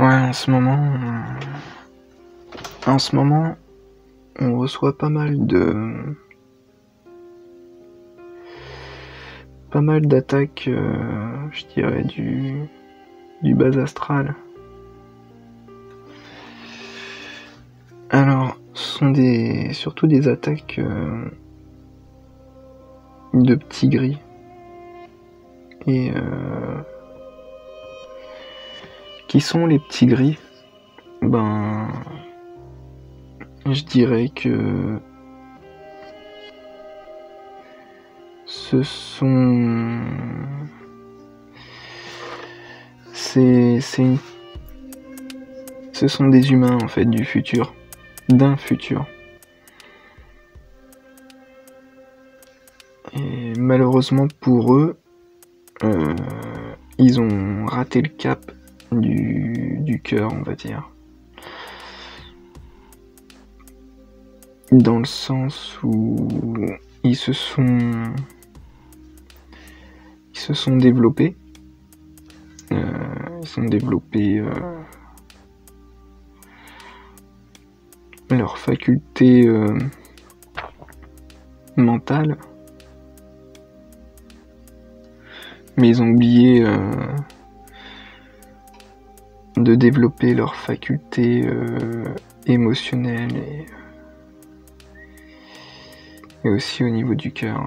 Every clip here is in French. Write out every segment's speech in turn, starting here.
Ouais, en ce moment, on reçoit pas mal d'attaques, je dirais du bas astral. Alors, ce sont surtout des attaques de petits gris. Et qui sont les petits gris? Ben, je dirais que ce sont des humains en fait du futur, d'un futur. Et malheureusement pour eux, ils ont raté le cap du cœur, on va dire. Dans le sens où ils se sont développés. Ils ont développé leurs facultés mentales, mais ils ont oublié de développer leurs facultés émotionnelles et aussi au niveau du cœur.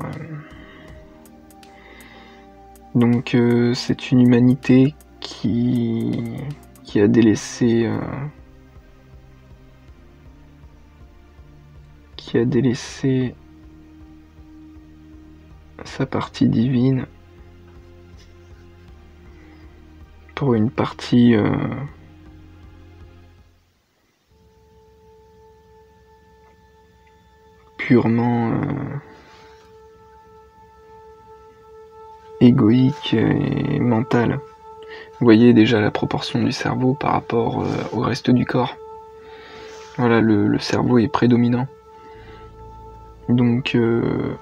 Donc c'est une humanité qui a délaissé sa partie divine pour une partie purement égoïque et mentale. Vous voyez déjà la proportion du cerveau par rapport au reste du corps. Voilà, le cerveau est prédominant. Donc ce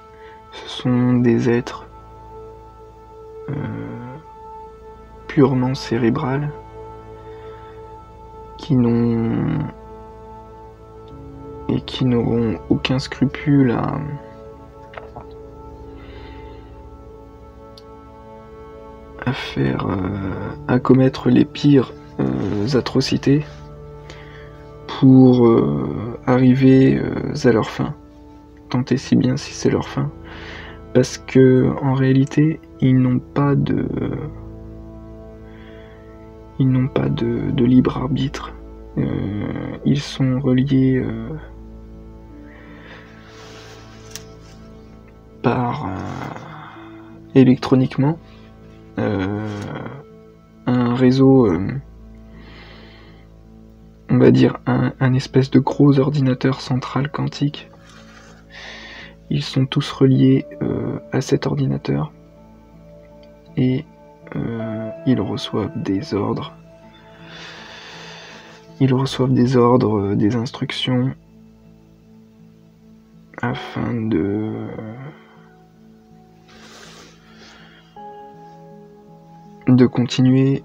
sont des êtres purement cérébrales qui n'auront aucun scrupule à commettre les pires atrocités pour arriver à leur fin. Tant et si bien si c'est leur fin. Parce que en réalité, ils n'ont pas de libre arbitre. Ils sont reliés par électroniquement un réseau, on va dire un espèce de gros ordinateur central quantique. Ils sont tous reliés à cet ordinateur et ils reçoivent des ordres. Ils reçoivent des ordres, des instructions afin de continuer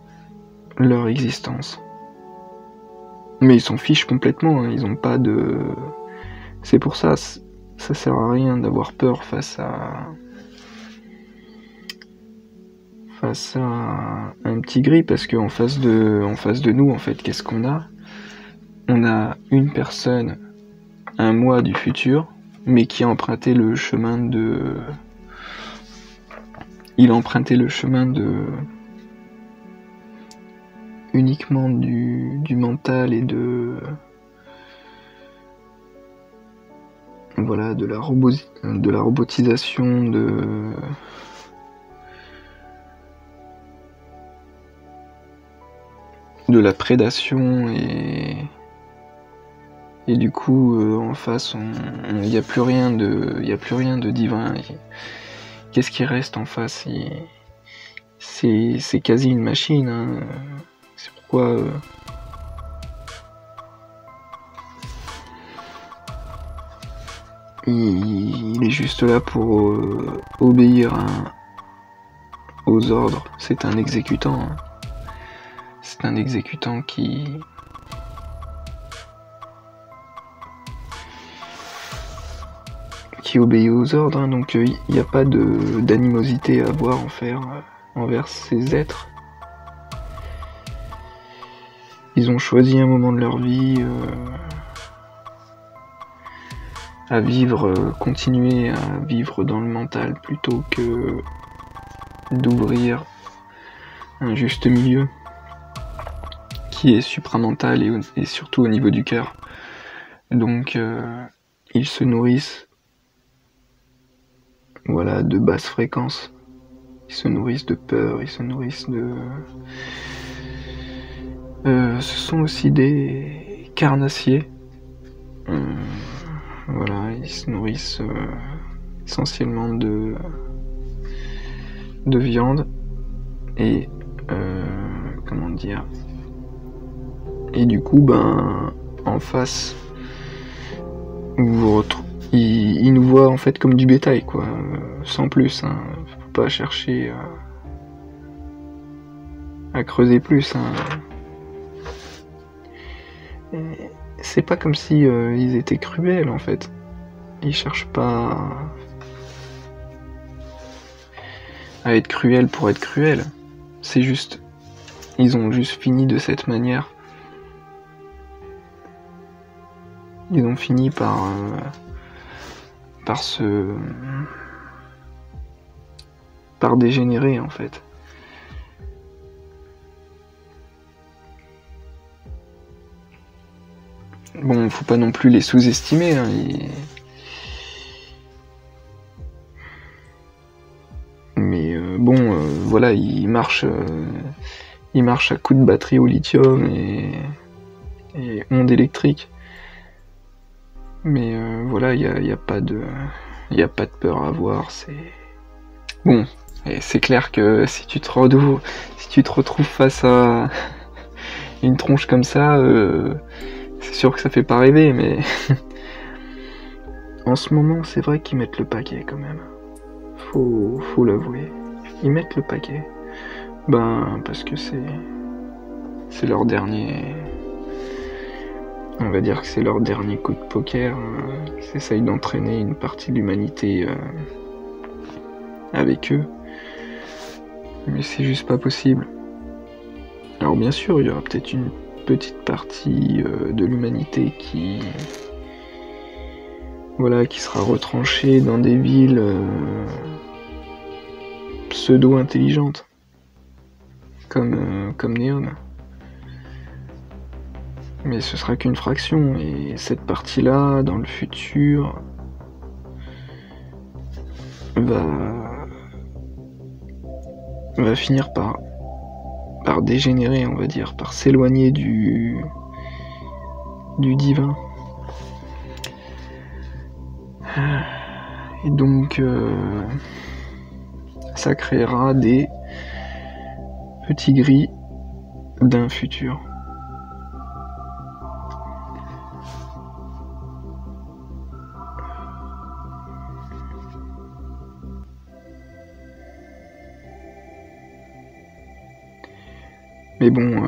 leur existence. Mais ils s'en fichent complètement, hein, ils ont pas de... C'est pour ça, ça sert à rien d'avoir peur face à un petit gris, parce qu'en face de nous, en fait, qu'est-ce qu'on a? On a une personne, un moi du futur, mais qui a emprunté le chemin de... Il a emprunté le chemin de... uniquement du mental et de... Voilà, de la robotisation, de la prédation et du coup en face il n'y a plus rien de divin. Qu'est-ce qui reste en face? C'est quasi une machine, hein. C'est pourquoi il est juste là pour obéir aux ordres. C'est un exécutant, hein. C'est un exécutant qui obéit aux ordres, hein, donc il n'y a pas d'animosité à avoir envers ces êtres. Ils ont choisi un moment de leur vie à vivre, continuer à vivre dans le mental plutôt que d'ouvrir un juste milieu qui est supramental et surtout au niveau du cœur. Donc ils se nourrissent de basses fréquences. Ils se nourrissent de peur, ils se nourrissent de... ce sont aussi des carnassiers. Ils se nourrissent essentiellement de viande et comment dire. Et du coup, en face, ils nous voient en fait comme du bétail, quoi, sans plus. Hein. Faut pas chercher à creuser plus. Hein. C'est pas comme si ils étaient cruels en fait. Ils cherchent pas à être cruels pour être cruels. C'est juste, ils ont juste fini de cette manière. Ils ont fini par dégénérer en fait. Bon, faut pas non plus les sous-estimer. Hein, mais ils marchent à coups de batterie au lithium et ondes électriques. Mais il y a pas de peur à avoir. C'est bon. Et c'est clair que si tu te retrouves face à une tronche comme ça, c'est sûr que ça fait pas rêver, mais en ce moment, c'est vrai qu'ils mettent le paquet quand même. Faut l'avouer. Ils mettent le paquet. Parce que c'est leur dernier... On va dire que c'est leur dernier coup de poker. Ils essayent d'entraîner une partie de l'humanité avec eux. Mais c'est juste pas possible. Alors bien sûr, il y aura peut-être une petite partie de l'humanité qui sera retranchée dans des villes pseudo-intelligentes comme Neom. Mais ce sera qu'une fraction, et cette partie-là, dans le futur, va finir par dégénérer, on va dire, par s'éloigner du divin. Et donc, ça créera des petits gris d'un futur. Mais bon,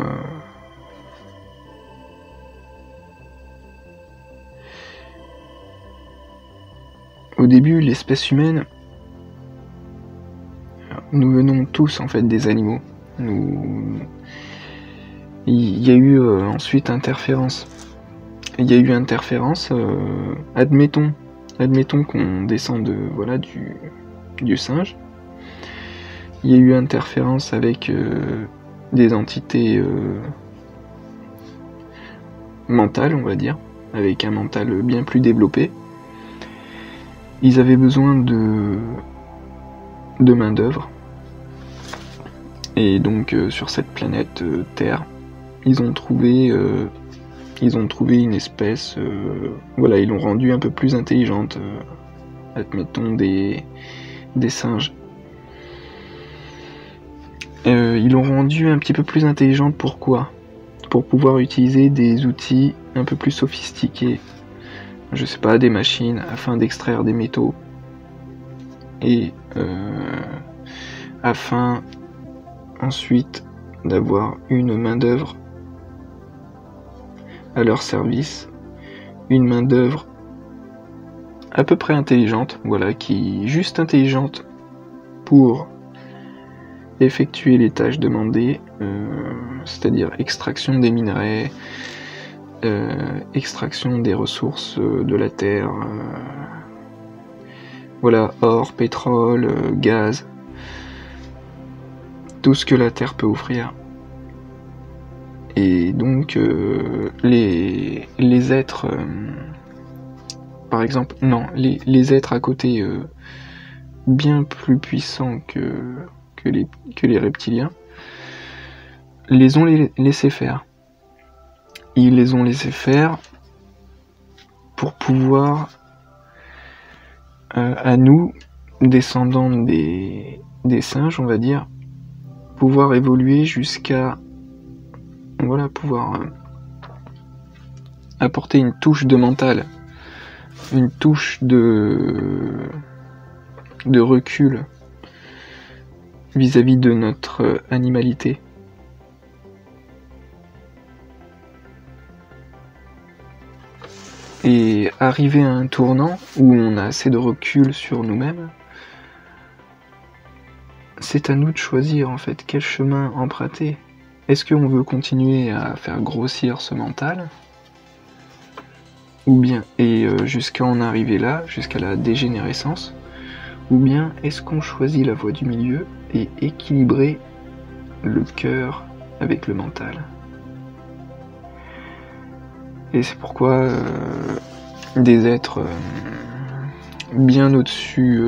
au début, l'espèce humaine, nous venons tous en fait des animaux. Il y a eu ensuite interférence. Il y a eu interférence, admettons qu'on descend du singe. Il y a eu interférence avec des entités mentales, on va dire, avec un mental bien plus développé. Ils avaient besoin de main d'œuvre. Et donc sur cette planète Terre, ils ont trouvé une espèce, ils l'ont rendue un peu plus intelligente, admettons des singes. Ils l'ont rendue un petit peu plus intelligente, pourquoi ? Pour pouvoir utiliser des outils un peu plus sophistiqués, je sais pas, des machines, afin d'extraire des métaux, et afin ensuite d'avoir une main-d'œuvre à leur service, une main-d'œuvre à peu près intelligente, voilà, qui est juste intelligente pour effectuer les tâches demandées, c'est-à-dire extraction des minerais, extraction des ressources de la terre, voilà, or, pétrole, gaz, tout ce que la terre peut offrir. Et donc les êtres, par exemple, non, les êtres à côté bien plus puissants que les reptiliens, les ont laissés faire. Ils les ont laissés faire pour pouvoir, à nous, descendants des singes, on va dire, pouvoir évoluer jusqu'à, voilà, pouvoir apporter une touche de mental, une touche de recul vis-à-vis de notre animalité. Et arriver à un tournant où on a assez de recul sur nous-mêmes, c'est à nous de choisir en fait quel chemin emprunter. Est-ce qu'on veut continuer à faire grossir ce mental, ou bien, et jusqu'à en arriver là, jusqu'à la dégénérescence, ou bien est-ce qu'on choisit la voie du milieu et équilibrer le cœur avec le mental? Et c'est pourquoi des êtres bien au-dessus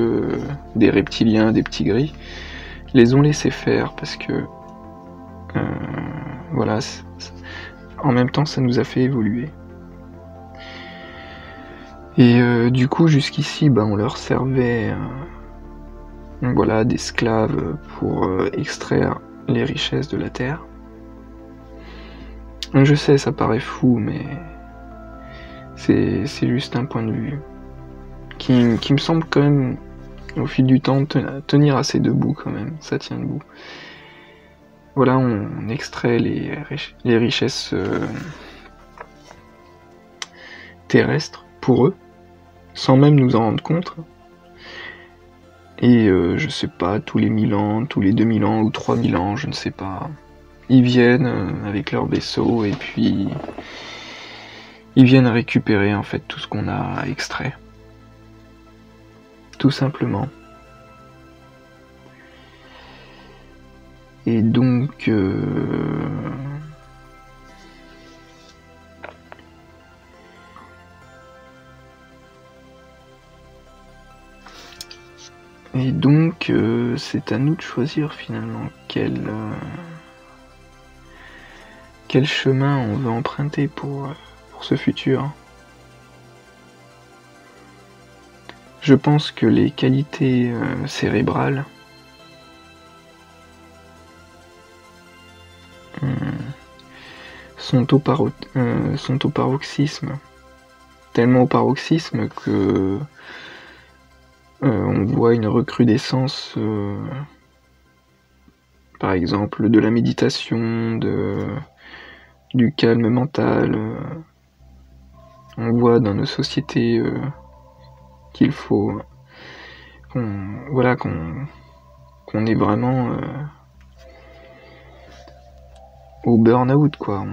des reptiliens, des petits gris, les ont laissés faire parce que voilà, en même temps ça nous a fait évoluer. Et du coup jusqu'ici on leur servait voilà, d'esclaves pour extraire les richesses de la terre. Je sais, ça paraît fou, mais c'est juste un point de vue qui me semble quand même, au fil du temps, tenir assez debout quand même, ça tient debout. Voilà, on extrait les richesses terrestres pour eux, sans même nous en rendre compte. Et je sais pas, tous les 1000 ans, tous les 2000 ans ou 3000 ans, je ne sais pas, ils viennent avec leur vaisseau et puis ils viennent récupérer en fait tout ce qu'on a extrait. Tout simplement. Et donc c'est à nous de choisir finalement quel chemin on veut emprunter pour ce futur. Je pense que les qualités cérébrales sont au paroxysme, tellement au paroxysme que on voit une recrudescence, par exemple, de la méditation, du calme mental. On voit dans nos sociétés qu'il faut qu'on est vraiment au burn-out, quoi.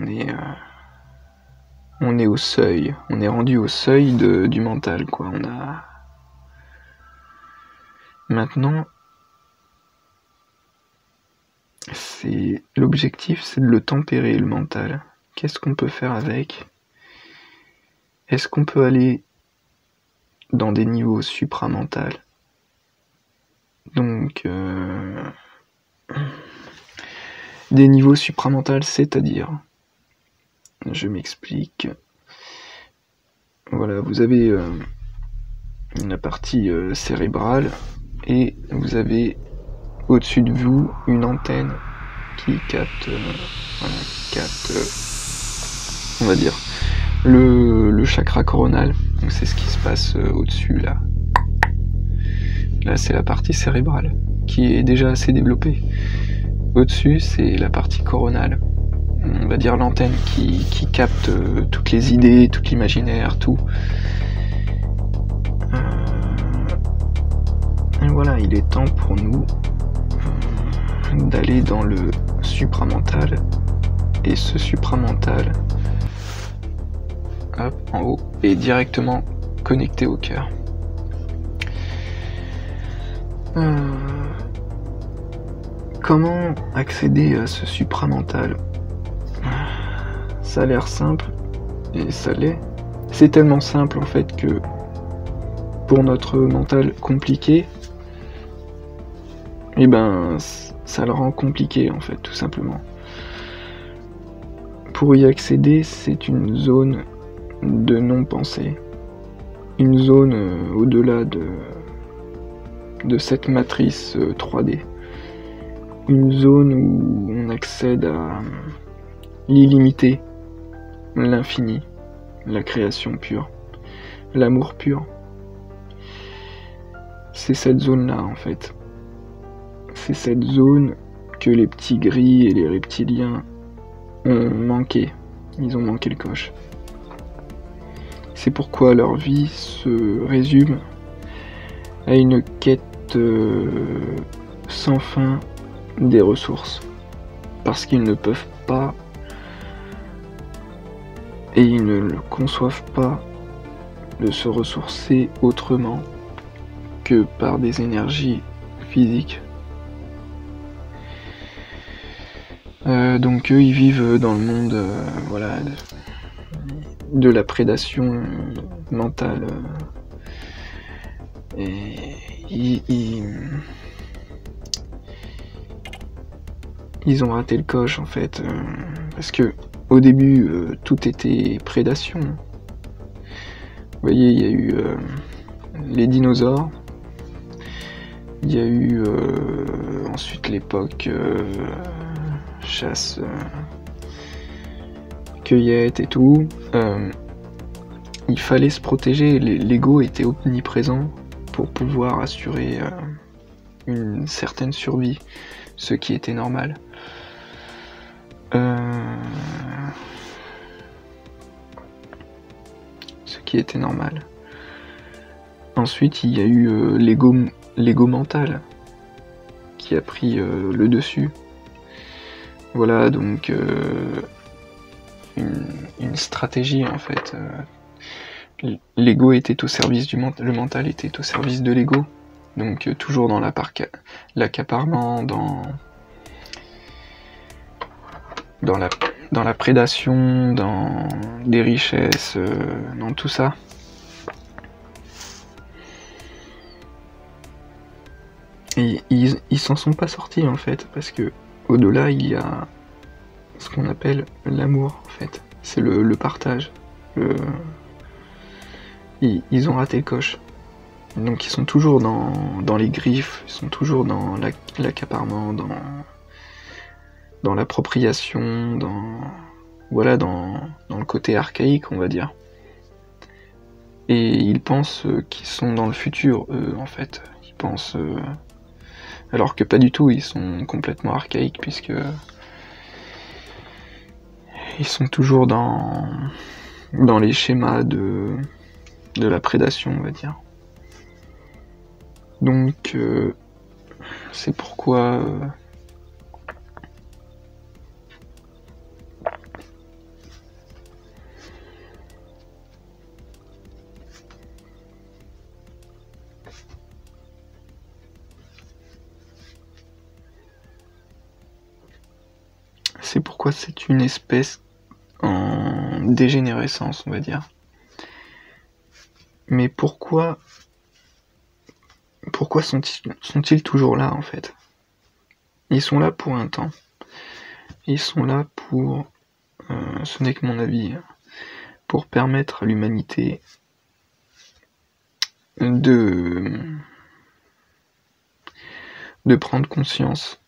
On est au seuil, on est rendu au seuil du mental, quoi. Maintenant, l'objectif, c'est de le tempérer, le mental. Qu'est-ce qu'on peut faire avec? Est-ce qu'on peut aller dans des niveaux supramentaux? Donc, des niveaux supramentaux, c'est-à-dire, je m'explique. Voilà, vous avez la partie cérébrale et vous avez au-dessus de vous une antenne qui capte, on va dire, le chakra coronal. Donc c'est ce qui se passe au-dessus là. Là c'est la partie cérébrale qui est déjà assez développée. Au-dessus, c'est la partie coronale, on va dire l'antenne qui capte toutes les idées, tout l'imaginaire, tout. Et voilà, il est temps pour nous d'aller dans le supramental. Et ce supramental, hop, en haut, est directement connecté au cœur. Comment accéder à ce supramental? Ça a l'air simple, et ça l'est. C'est tellement simple en fait que pour notre mental compliqué, et ben ça le rend compliqué en fait, tout simplement. Pour y accéder, c'est une zone de non-pensée, une zone au-delà de cette matrice 3D, une zone où on accède à l'illimité, l'infini, la création pure, l'amour pur. C'est cette zone-là en fait. C'est cette zone que les petits gris et les reptiliens ont manqué. Ils ont manqué le coche. C'est pourquoi leur vie se résume à une quête sans fin des ressources. Parce qu'ils ne peuvent pas et ils ne le conçoivent pas de se ressourcer autrement que par des énergies physiques. Donc eux, ils vivent dans le monde voilà, de la prédation mentale. Et ils ont raté le coche en fait. Parce que au début, tout était prédation. Vous voyez, il y a eu les dinosaures. Il y a eu ensuite l'époque chasse, cueillette et tout. Il fallait se protéger, l'ego était omniprésent pour pouvoir assurer une certaine survie, ce qui était normal. Ce qui était normal. Ensuite, il y a eu l'ego mental qui a pris le dessus. Voilà, donc une stratégie en fait. L'ego était au service du mental, le mental était au service de l'ego. Donc toujours dans l'accaparement, dans la prédation, dans des richesses, dans tout ça. Et ils s'en sont pas sortis en fait, parce que au-delà il y a ce qu'on appelle l'amour en fait. C'est le partage. Ils ont raté le coche. Donc ils sont toujours dans les griffes, ils sont toujours dans l'accaparement, dans l'appropriation, dans le côté archaïque, on va dire. Et ils pensent qu'ils sont dans le futur, eux, en fait. Ils pensent... alors que pas du tout, ils sont complètement archaïques, puisque... ils sont toujours dans les schémas de la prédation, on va dire. Donc, c'est pourquoi... c'est pourquoi c'est une espèce en dégénérescence, on va dire. Mais pourquoi sont-ils toujours là, en fait? Ils sont là pour un temps. Ils sont là pour, ce n'est que mon avis, pour permettre à l'humanité de prendre conscience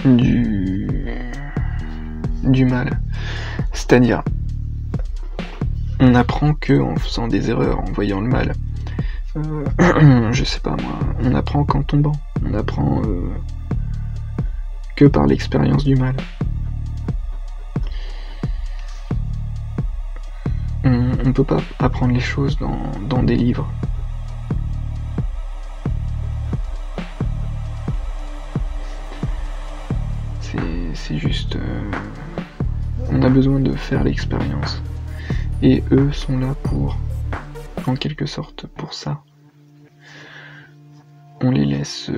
du mal. C'est-à-dire, on apprend que en faisant des erreurs, en voyant le mal. je sais pas moi, on apprend qu'en tombant, on apprend que par l'expérience du mal. On peut pas apprendre les choses dans des livres. C'est juste... on a besoin de faire l'expérience. Et eux sont là pour... en quelque sorte, pour ça. On les laisse...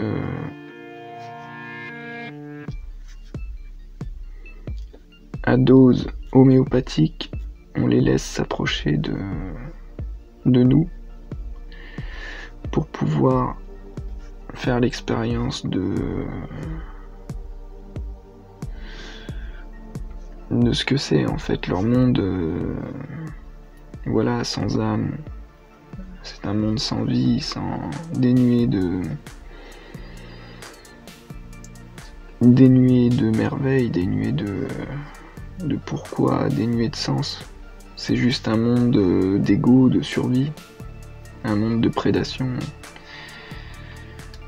à dose homéopathique, on les laisse s'approcher de nous pour pouvoir faire l'expérience de ce que c'est en fait leur monde, voilà, sans âme. C'est un monde sans vie, dénué de merveilles, dénué de pourquoi, dénué de sens. C'est juste un monde d'ego, de survie, un monde de prédation.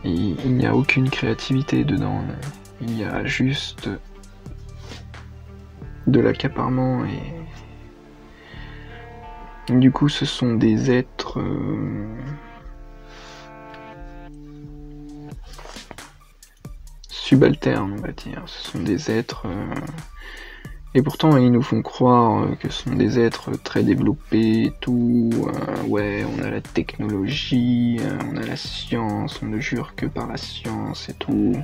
Et il n'y a aucune créativité dedans, il y a juste de l'accaparement et du coup ce sont des êtres subalternes, on va dire. Ce sont des êtres et pourtant ils nous font croire que ce sont des êtres très développés et tout, ouais, on a la technologie, on a la science, on ne jure que par la science et tout.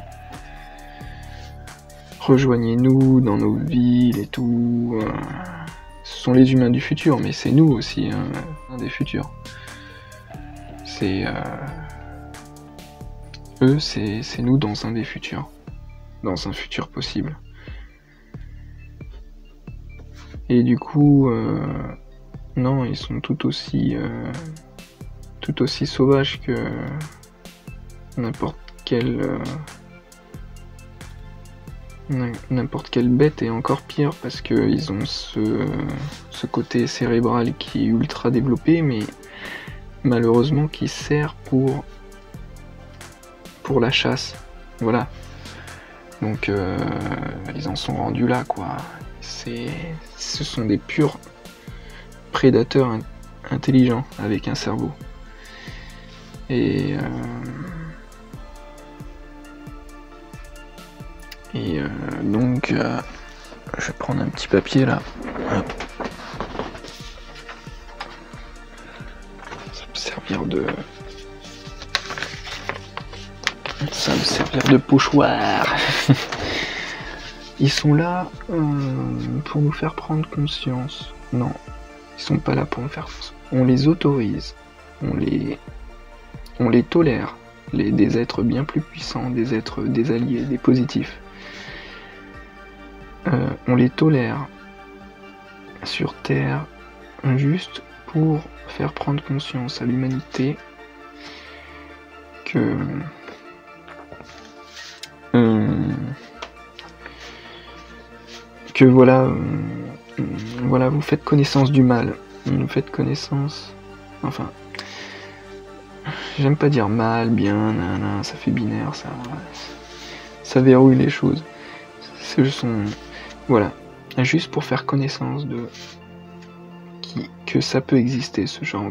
Rejoignez-nous dans nos villes et tout. Ce sont les humains du futur, mais c'est nous aussi, un des futurs. C'est eux, c'est nous dans un des futurs, dans un futur possible. Et du coup, non, ils sont tout aussi sauvages que n'importe quelle bête, et encore pire parce qu'ils ont ce côté cérébral qui est ultra développé, mais malheureusement qui sert pour la chasse. Voilà. Donc ils en sont rendus là, quoi. Ce sont des purs prédateurs intelligents avec un cerveau. Et donc, je vais prendre un petit papier là. Hop. Ça va me servir de pochoir. Ils sont là pour nous faire prendre conscience. Non, ils sont pas là pour nous faire conscience. On les autorise, on les tolère. Des êtres bien plus puissants, des êtres, des alliés, des positifs. On les tolère sur Terre juste pour faire prendre conscience à l'humanité que voilà, vous faites connaissance du mal, vous faites connaissance, enfin, j'aime pas dire mal, bien, nanana, ça fait binaire, ça verrouille les choses. Voilà, juste pour faire connaissance que ça peut exister, ce genre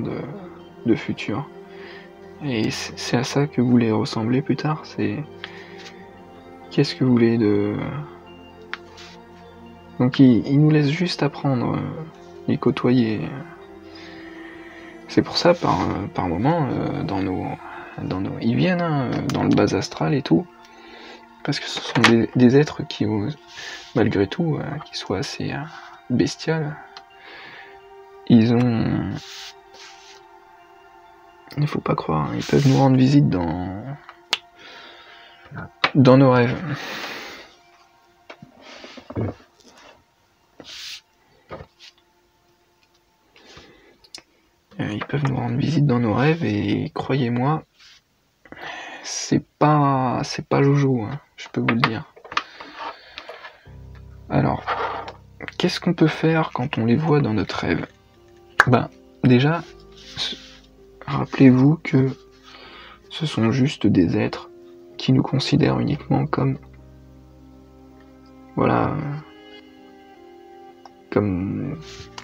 de futur. Et c'est à ça que vous voulez ressembler plus tard. Qu'est-ce que vous voulez de... Donc ils nous laissent juste apprendre, les côtoyer. C'est pour ça, par moment, ils viennent dans le bas astral et tout, parce que ce sont des êtres qui osent, malgré tout, qui soient assez bestiales. Il faut pas croire, ils peuvent nous rendre visite dans nos rêves. Ils peuvent nous rendre visite dans nos rêves et croyez-moi, c'est pas joujou, hein, je peux vous le dire. Alors, qu'est-ce qu'on peut faire quand on les voit dans notre rêve ? Ben, déjà, rappelez-vous que ce sont juste des êtres qui nous considèrent uniquement comme, voilà, comme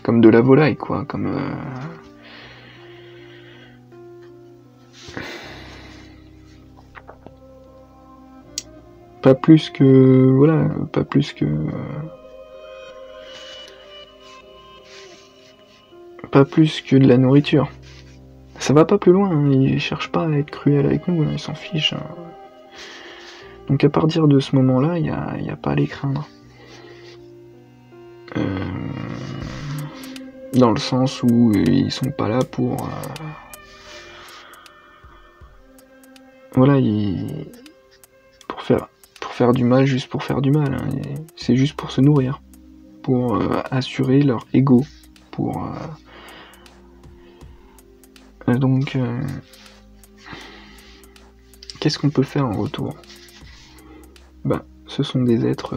de la volaille, quoi, comme pas plus que, voilà, pas plus que de la nourriture. Ça va pas plus loin, hein. Ils cherchent pas à être cruels avec nous, hein. Ils s'en fichent, hein. Donc à partir de ce moment-là, il y a pas à les craindre. Dans le sens où ils sont pas là pour voilà, pour faire du mal juste pour faire du mal, hein. C'est juste pour se nourrir, pour assurer leur ego, pour donc qu'est-ce qu'on peut faire en retour? Ben, ce sont des êtres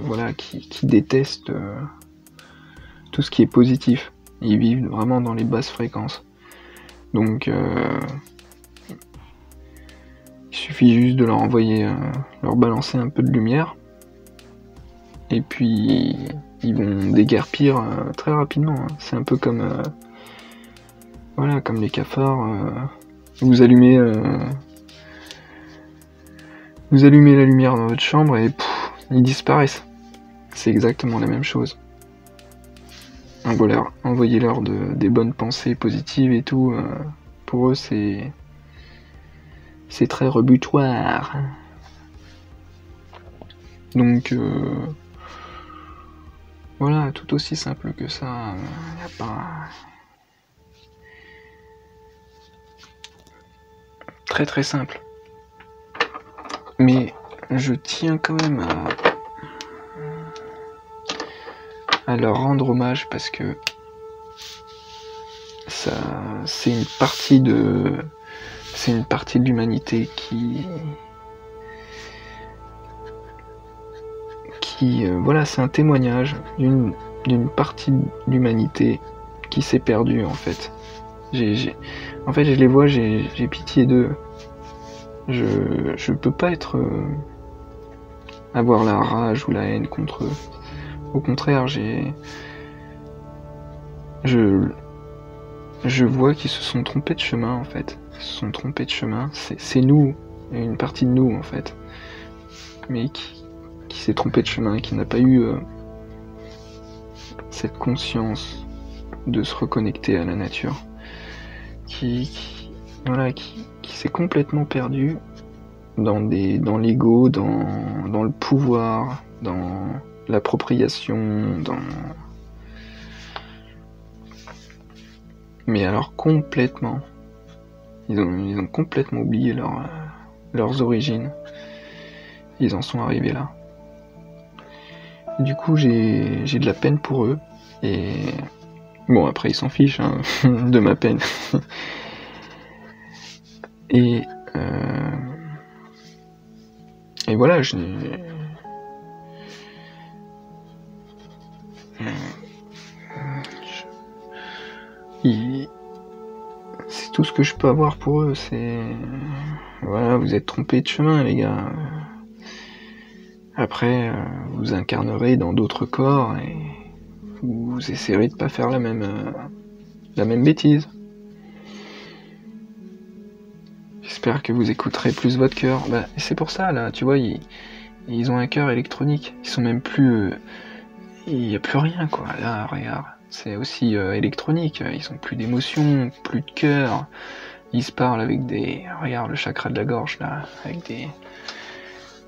voilà, qui détestent tout ce qui est positif. Ils vivent vraiment dans les basses fréquences. Donc il suffit juste de leur envoyer, leur balancer un peu de lumière, et puis ils vont déguerpir très rapidement, hein. C'est un peu comme voilà, comme les cafards. Vous allumez la lumière dans votre chambre et ils disparaissent. C'est exactement la même chose. Envoyez-leur des bonnes pensées positives et tout. Pour eux, c'est très rebutoire. Donc voilà, tout aussi simple que ça. Y a pas... Très très simple. Mais je tiens quand même à leur rendre hommage parce que ça, c'est une partie de l'humanité qui voilà, c'est un témoignage d'une partie de l'humanité qui s'est perdue en fait. En fait, je les vois, j'ai pitié d'eux. Je peux pas avoir la rage ou la haine contre eux. Au contraire, je vois qu'ils se sont trompés de chemin en fait. Ils se sont trompés de chemin. C'est nous, une partie de nous en fait, mais qui s'est trompé de chemin, qui n'a pas eu cette conscience de se reconnecter à la nature, qui s'est complètement perdu dans l'ego, dans le pouvoir, dans l'appropriation, mais alors complètement. Ils ont complètement oublié leurs origines. Ils en sont arrivés là. Du coup, j'ai de la peine pour eux. Et bon, après, ils s'en fichent hein, de ma peine. Et voilà, c'est tout ce que je peux avoir pour eux. C'est voilà, vous êtes trompés de chemin, les gars. Après, vous incarnerez dans d'autres corps et vous essayerez de pas faire la même bêtise. J'espère que vous écouterez plus votre cœur. Bah, c'est pour ça, là, tu vois, ils ont un cœur électronique. Ils sont même plus... il n'y a plus rien, quoi. Là, regarde, c'est aussi électronique. Ils ont plus d'émotions, plus de cœur. Ils se parlent avec des... Regarde, le chakra de la gorge, là, avec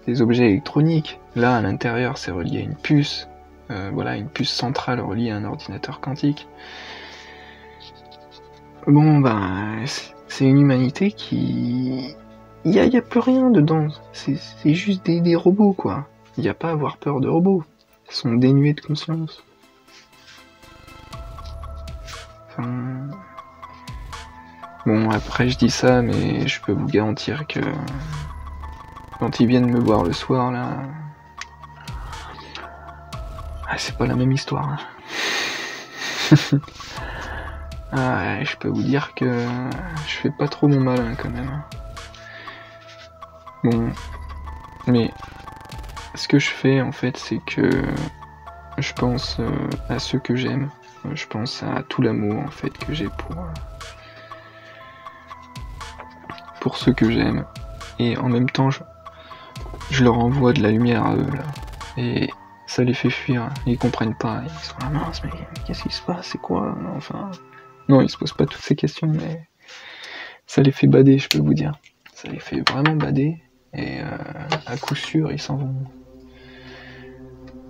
des objets électroniques. Là, à l'intérieur, c'est relié à une puce. Voilà, une puce centrale reliée à un ordinateur quantique. Bon, ben... c'est une humanité qui... Il y a plus rien dedans. C'est juste des robots, quoi. Il n'y a pas à avoir peur de robots. Ils sont dénués de conscience. Enfin... Bon, après je dis ça, mais je peux vous garantir que... quand ils viennent me voir le soir, là... Ah, c'est pas la même histoire. Hein. Ah ouais, je peux vous dire que je fais pas trop mon malin quand même. Bon, mais ce que je fais en fait, c'est que je pense à ceux que j'aime. Je pense à tout l'amour en fait que j'ai pour ceux que j'aime. Et en même temps, je leur envoie de la lumière à eux là. Et ça les fait fuir. Ils comprennent pas. Ils sont là, mince, mais qu'est-ce qui se passe? C'est quoi? Enfin, non, ils se posent pas toutes ces questions, mais ça les fait bader, je peux vous dire. Ça les fait vraiment bader. Et à coup sûr, ils s'en vont.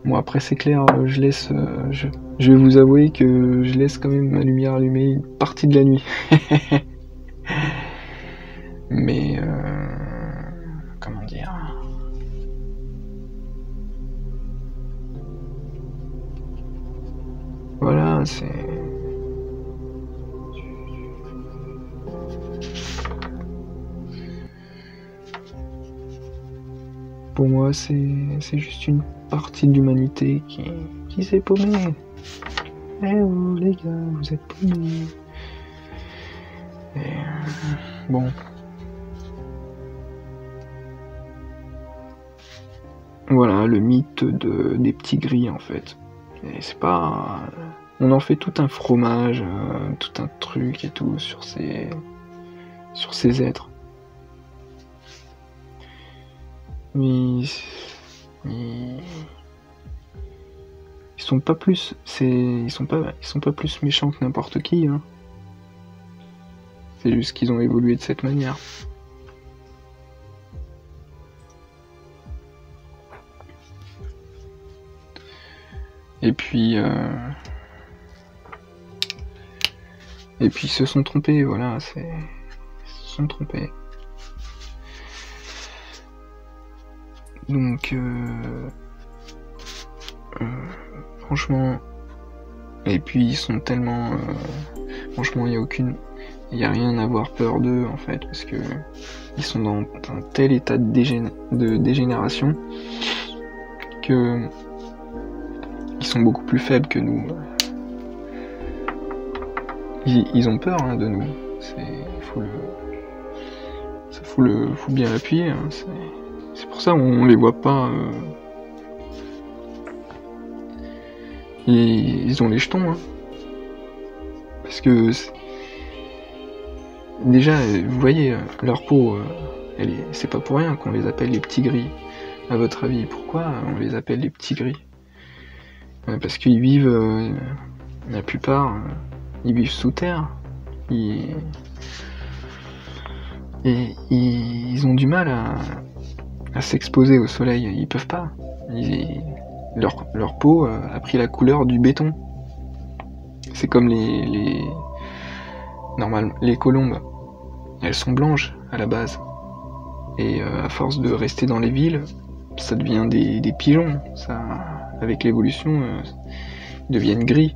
Bon, après, c'est clair, je vais vous avouer que je laisse quand même ma lumière allumée une partie de la nuit. Mais, comment dire? Voilà, c'est... Pour moi, c'est juste une partie de l'humanité qui s'est paumée. Eh oh, les gars, vous êtes paumés. Et, bon. Voilà, le mythe des petits gris, en fait. Et c'est pas... On en fait tout un fromage, tout un truc et tout sur ces êtres. Mais ils sont pas plus, ils sont pas plus méchants que n'importe qui. Hein. C'est juste qu'ils ont évolué de cette manière. Et puis ils se sont trompés, voilà, ils se sont trompés. Donc franchement, et puis ils sont tellement, franchement, il y a rien à avoir peur d'eux en fait, parce que ils sont dans un tel état de dégénération que ils sont beaucoup plus faibles que nous. Ils ont peur hein, de nous. Faut bien l'appuyer. Hein. C'est pour ça on les voit pas. Ils ont les jetons. Hein. Parce que déjà, vous voyez, leur peau, c'est pas pour rien qu'on les appelle les petits gris. À votre avis, pourquoi on les appelle les petits gris? Parce qu'ils vivent, la plupart, ils vivent sous terre. Et ils ont du mal à s'exposer au soleil. Ils peuvent pas. Leur peau a pris la couleur du béton. C'est comme les colombes. Elles sont blanches à la base. Et à force de rester dans les villes, ça devient des pigeons. Ça, avec l'évolution, ils deviennent gris.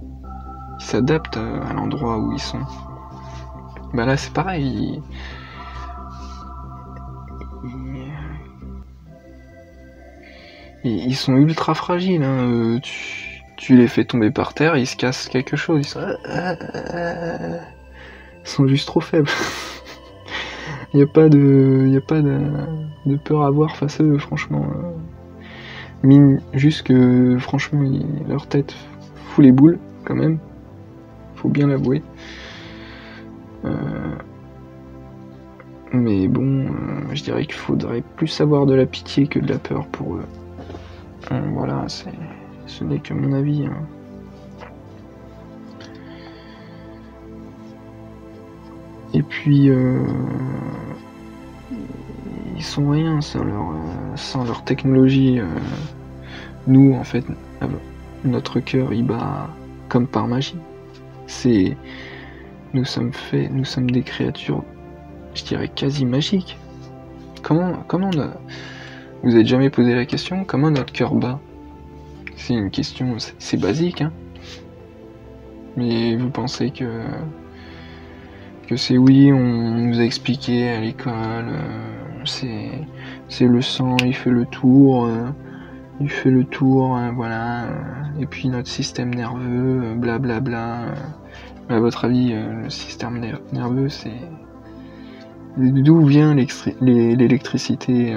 Ils s'adaptent à l'endroit où ils sont. Bah là c'est pareil. Ils sont ultra fragiles. Hein. Tu les fais tomber par terre, ils se cassent quelque chose. Ils sont juste trop faibles. Il n'y a pas de peur à avoir face à eux, franchement. Juste que, franchement, leur tête fout les boules, quand même. Faut bien l'avouer. Mais bon, je dirais qu'il faudrait plus avoir de la pitié que de la peur pour eux. Voilà, ce n'est que mon avis. Hein. Et puis, ils sont rien sans leur technologie. Nous, en fait, notre cœur, il bat comme par magie. Nous sommes des créatures, je dirais quasi magiques. Vous êtes jamais posé la question, comment notre cœur bat? C'est une question, c'est basique, hein. Mais vous pensez que c'est oui, on nous a expliqué à l'école, c'est le sang, il fait le tour, voilà, et puis notre système nerveux, blablabla, À votre avis, le système nerveux, c'est... D'où vient l'électricité,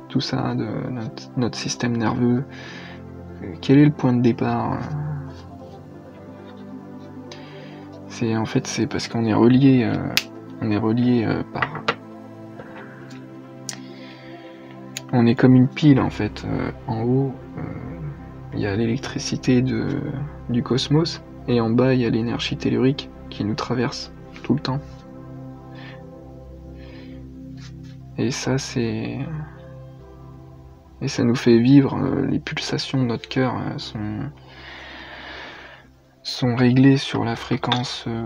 tout ça, de notre système nerveux? Quel est le point de départ? En fait, c'est parce qu'on est relié, par... On est comme une pile, en fait. En haut, il y a l'électricité du cosmos, et en bas, il y a l'énergie tellurique qui nous traverse tout le temps. Et ça, et ça nous fait vivre. Les pulsations de notre cœur sont réglées sur la fréquence de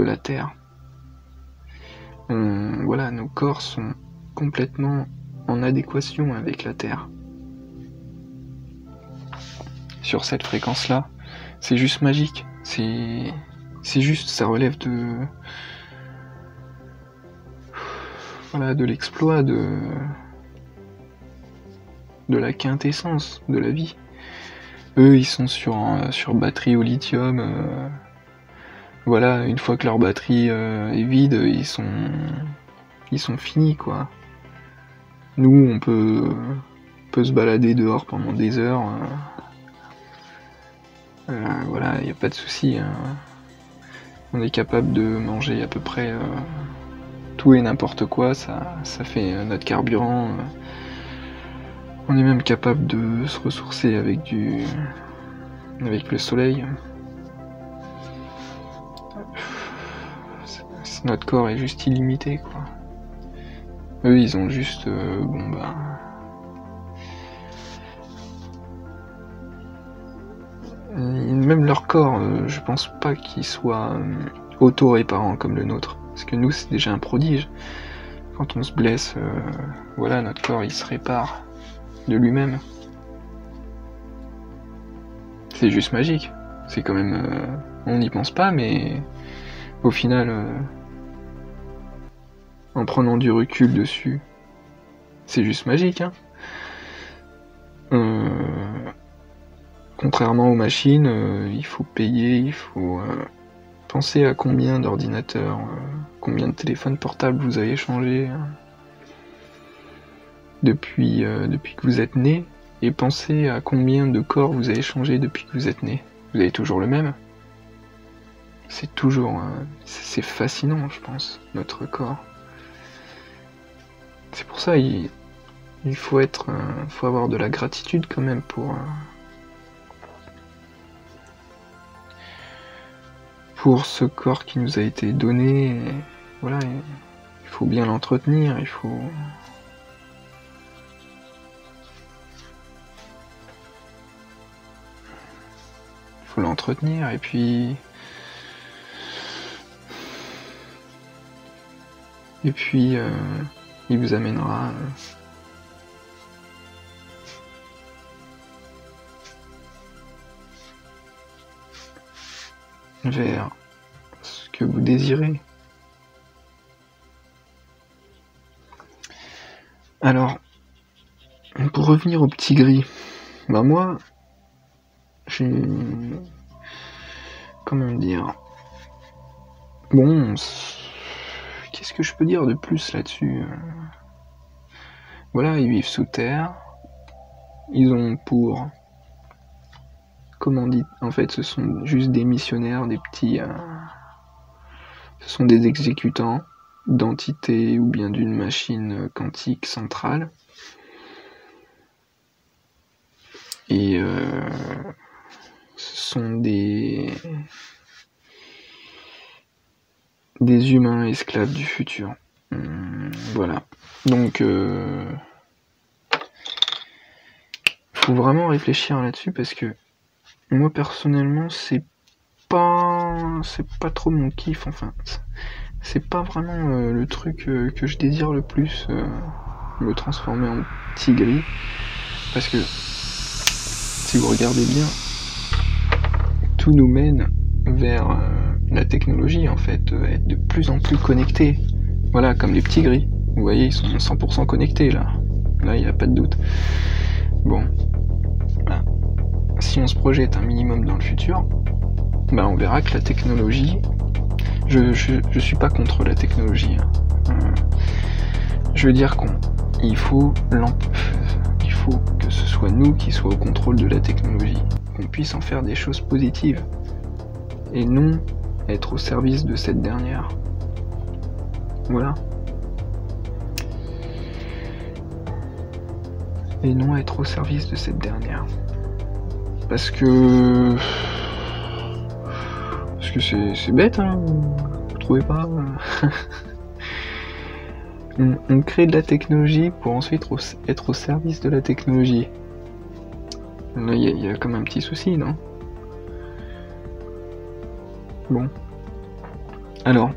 la Terre. Voilà, nos corps sont complètement en adéquation avec la Terre. Sur cette fréquence-là, c'est juste magique. C'est juste, ça relève de l'exploit, de la quintessence de la vie. Eux, ils sont sur batterie au lithium. Voilà, une fois que leur batterie est vide, ils sont finis, quoi. Nous, on peut se balader dehors pendant des heures. Voilà, il n'y a pas de souci. On est capable de manger à peu près tout et n'importe quoi, ça fait notre carburant. On est même capable de se ressourcer avec le soleil. Notre corps est juste illimité, quoi. Eux, ils ont juste... Même leur corps, je pense pas qu'il soit auto-réparant comme le nôtre. Parce que nous, c'est déjà un prodige. Quand on se blesse, voilà, notre corps, il se répare de lui-même. C'est juste magique. C'est quand même... on n'y pense pas, mais au final, en prenant du recul dessus, c'est juste magique, hein. Contrairement aux machines, il faut payer, il faut penser à combien d'ordinateurs, combien de téléphones portables vous avez changé depuis que vous êtes né, et pensez à combien de corps vous avez changé depuis que vous êtes né. Vous avez toujours le même. C'est toujours... c'est fascinant, je pense, notre corps. C'est pour ça il faut faut avoir de la gratitude quand même pour ce corps qui nous a été donné. Et voilà, il faut bien l'entretenir, il faut l'entretenir, et puis il vous amènera vers ce que vous désirez. Alors, pour revenir au petit gris, moi, comment dire, bon, qu'est-ce que je peux dire de plus là-dessus? Voilà, ils vivent sous terre, ils ont pour... Comment dit, en fait, ce sont juste des missionnaires, des petits... ce sont des exécutants d'entités ou bien d'une machine quantique centrale. Et ce sont des humains esclaves du futur. Voilà. Donc, faut vraiment réfléchir là-dessus, parce que moi personnellement, c'est pas trop mon kiff. Enfin, c'est pas vraiment le truc que je désire le plus, me transformer en petit gris, parce que si vous regardez bien, tout nous mène vers la technologie, en fait, être de plus en plus connectés. Voilà, comme les petits gris. Vous voyez, ils sont 100% connectés, là. Là, il n'y a pas de doute. Bon. Voilà. si on se projette un minimum dans le futur, on verra que la technologie, je suis pas contre la technologie, je veux dire qu'il faut que ce soit nous qui soient au contrôle de la technologie, qu'on puisse en faire des choses positives, et non être au service de cette dernière. Voilà. Et non être au service de cette dernière. Parce que c'est bête, hein, vous trouvez pas? On crée de la technologie pour ensuite être au service de la technologie. Là, il y a comme un petit souci, non? Bon. Alors,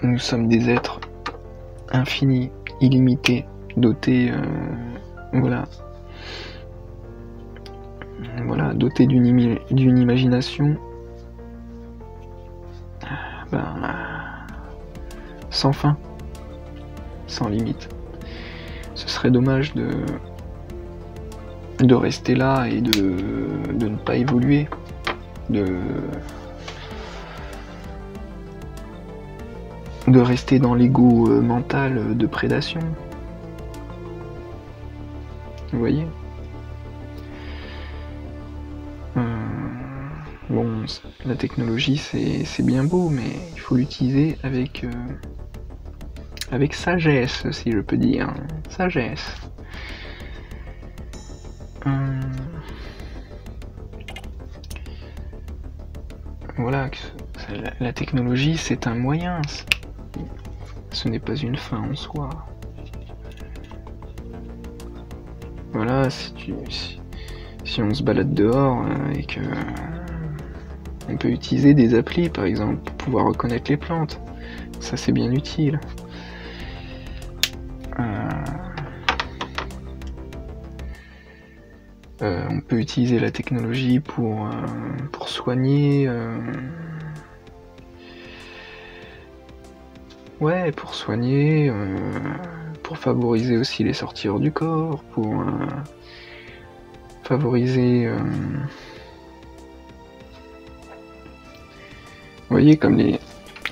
nous sommes des êtres infinis, illimités, dotés, dotés d'une imagination sans fin, sans limite. Ce serait dommage de rester là et de ne pas évoluer, de rester dans l'ego mental de prédation. Vous voyez? Bon, la technologie c'est bien beau, mais il faut l'utiliser avec sagesse, si je peux dire. Sagesse. Voilà, la technologie c'est un moyen, ce n'est pas une fin en soi. Voilà, si on se balade dehors et que on peut utiliser des applis par exemple pour pouvoir reconnaître les plantes, ça c'est bien utile. On peut utiliser la technologie pour soigner, pour favoriser aussi les sorties hors du corps, pour favoriser, vous voyez, comme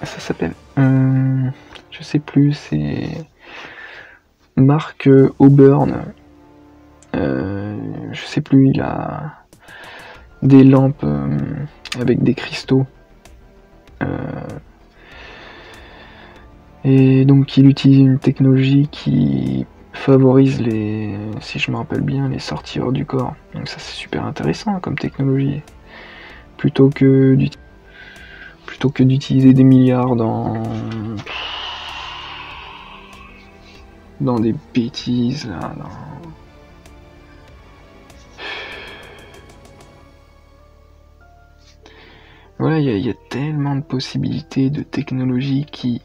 ça s'appelle, je sais plus, c'est Mark Auburn, je sais plus, il a des lampes avec des cristaux, et donc il utilise une technologie qui favorise si je me rappelle bien, les sorties hors du corps. Donc ça c'est super intéressant comme technologie, plutôt que d'utiliser des milliards dans des bêtises là. Voilà, il y a tellement de possibilités de technologies qui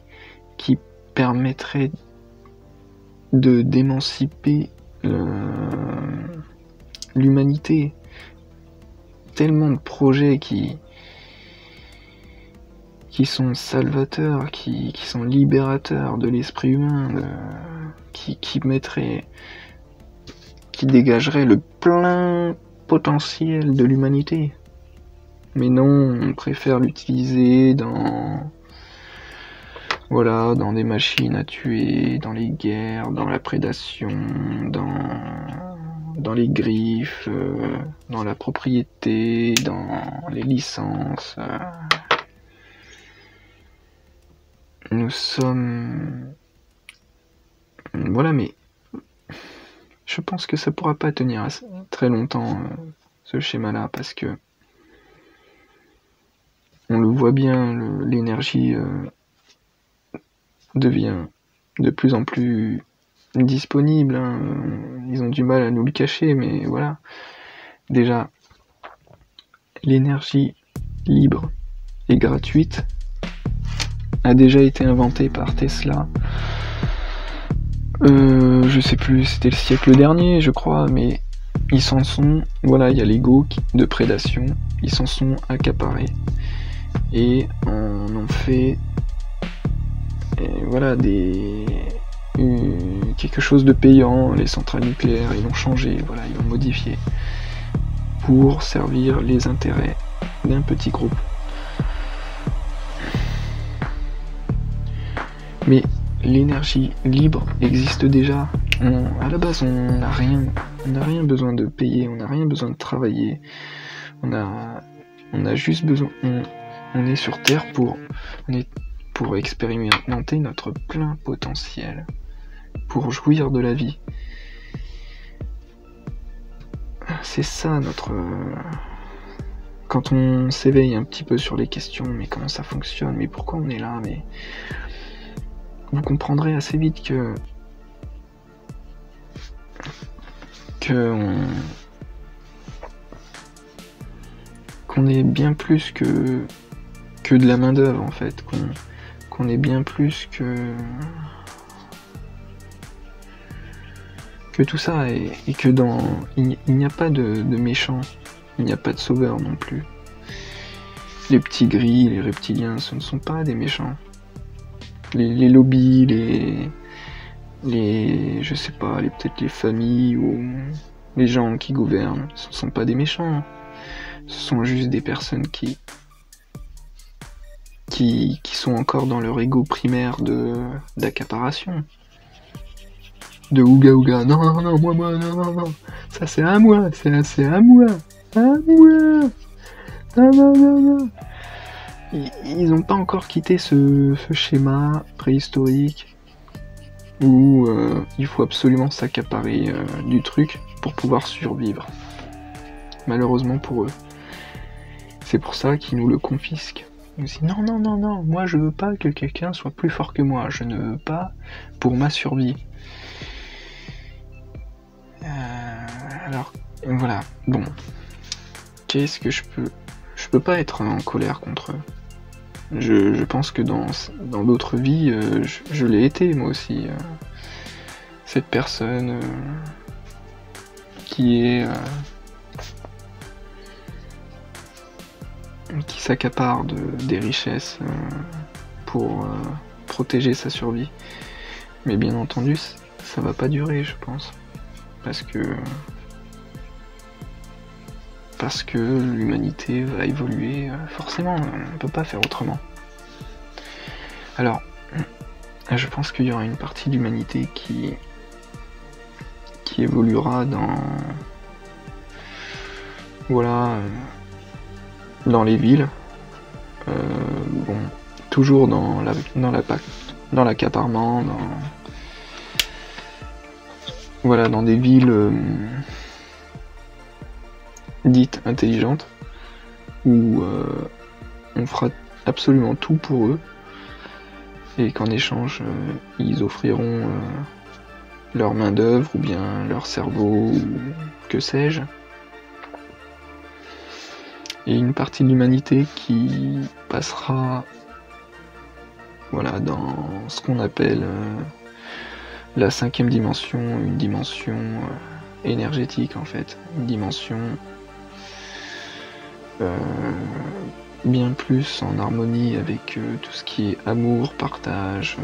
permettraient d'émanciper l'humanité. Tellement de projets qui salvateurs, qui sont libérateurs de l'esprit humain, qui dégageraient le plein potentiel de l'humanité. Mais non, on préfère l'utiliser dans des machines à tuer, dans les guerres, dans la prédation, dans les griffes, dans la propriété, dans les licences. Nous sommes... Voilà, mais je pense que ça pourra pas tenir très longtemps, ce schéma-là, parce que on le voit bien, l'énergie devient de plus en plus disponible, hein. Ils ont du mal à nous le cacher, mais voilà. Déjà, l'énergie libre et gratuite a déjà été inventée par Tesla. Je sais plus, c'était le siècle dernier, je crois, mais ils s'en sont... Voilà, il y a l'ego de prédation, ils s'en sont accaparés. Et on en fait voilà, quelque chose de payant. Les centrales nucléaires, ils l'ont changé, voilà, ils l'ont modifié pour servir les intérêts d'un petit groupe. Mais l'énergie libre existe déjà. À la base, on n'a rien besoin de payer, on n'a rien besoin de travailler. On a juste besoin. On est sur Terre pour expérimenter notre plein potentiel, pour jouir de la vie. C'est ça notre. Quand on s'éveille un petit peu sur les questions, mais comment ça fonctionne, mais pourquoi on est là, mais vous comprendrez assez vite qu'on est bien plus que de la main d'œuvre en fait, qu'on est bien plus que tout ça, et que il n'y a pas de méchants, il n'y a pas de sauveurs non plus. Les petits gris, les reptiliens, ce ne sont pas des méchants. Les lobbies, je sais pas, peut-être les familles ou les gens qui gouvernent, ce ne sont pas des méchants. Ce sont juste des personnes qui sont encore dans leur ego primaire d'accaparation. De ouga ouga, non, moi, non, ça c'est à moi, c'est à moi, non. Ils n'ont pas encore quitté ce schéma préhistorique où il faut absolument s'accaparer du truc pour pouvoir survivre. Malheureusement pour eux. C'est pour ça qu'ils nous le confisquent. Ils nous disent non, moi je veux pas que quelqu'un soit plus fort que moi, je ne veux pas pour ma survie. Alors, voilà, bon. Qu'est-ce que je peux pas être en colère contre eux. Je pense que dans d'autres vies, je l'ai été moi aussi. Cette personne qui s'accapare des richesses pour protéger sa survie. Mais bien entendu, ça va pas durer, je pense. Parce que l'humanité va évoluer, forcément, on ne peut pas faire autrement. Alors, je pense qu'il y aura une partie de l'humanité qui évoluera dans les villes, bon, toujours dans l'accaparement, dans des villes dites intelligentes, où on fera absolument tout pour eux, et qu'en échange, ils offriront leur main d'œuvre, ou bien leur cerveau, ou que sais-je. Et une partie de l'humanité qui passera dans ce qu'on appelle la 5e dimension, une dimension énergétique en fait, une dimension bien plus en harmonie avec tout ce qui est amour, partage,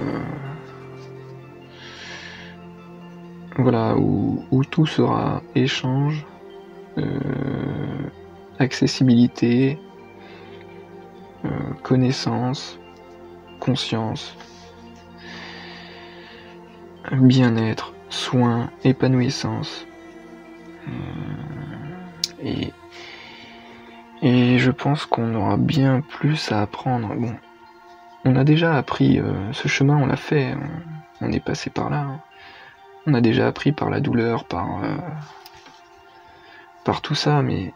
où tout sera échange, accessibilité, connaissance, conscience, bien-être, soins, épanouissance. Et je pense qu'on aura bien plus à apprendre. Bon, on a déjà appris ce chemin, on l'a fait, on est passé par là. Hein. On a déjà appris par la douleur, par tout ça, mais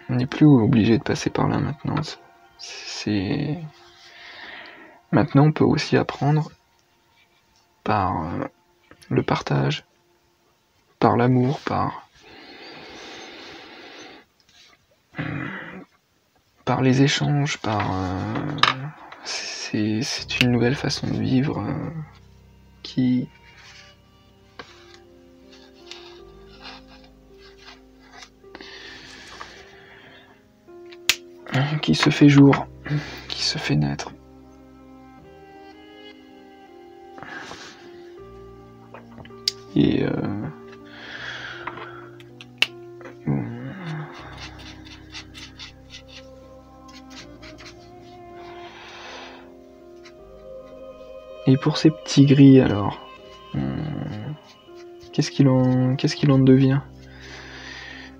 on n'est plus obligé de passer par là maintenant. Maintenant, on peut aussi apprendre par le partage, par l'amour, par les échanges, c'est une nouvelle façon de vivre qui se fait jour, qui se fait naître. Et et pour ces petits gris alors, qu'est-ce qu'il en devient?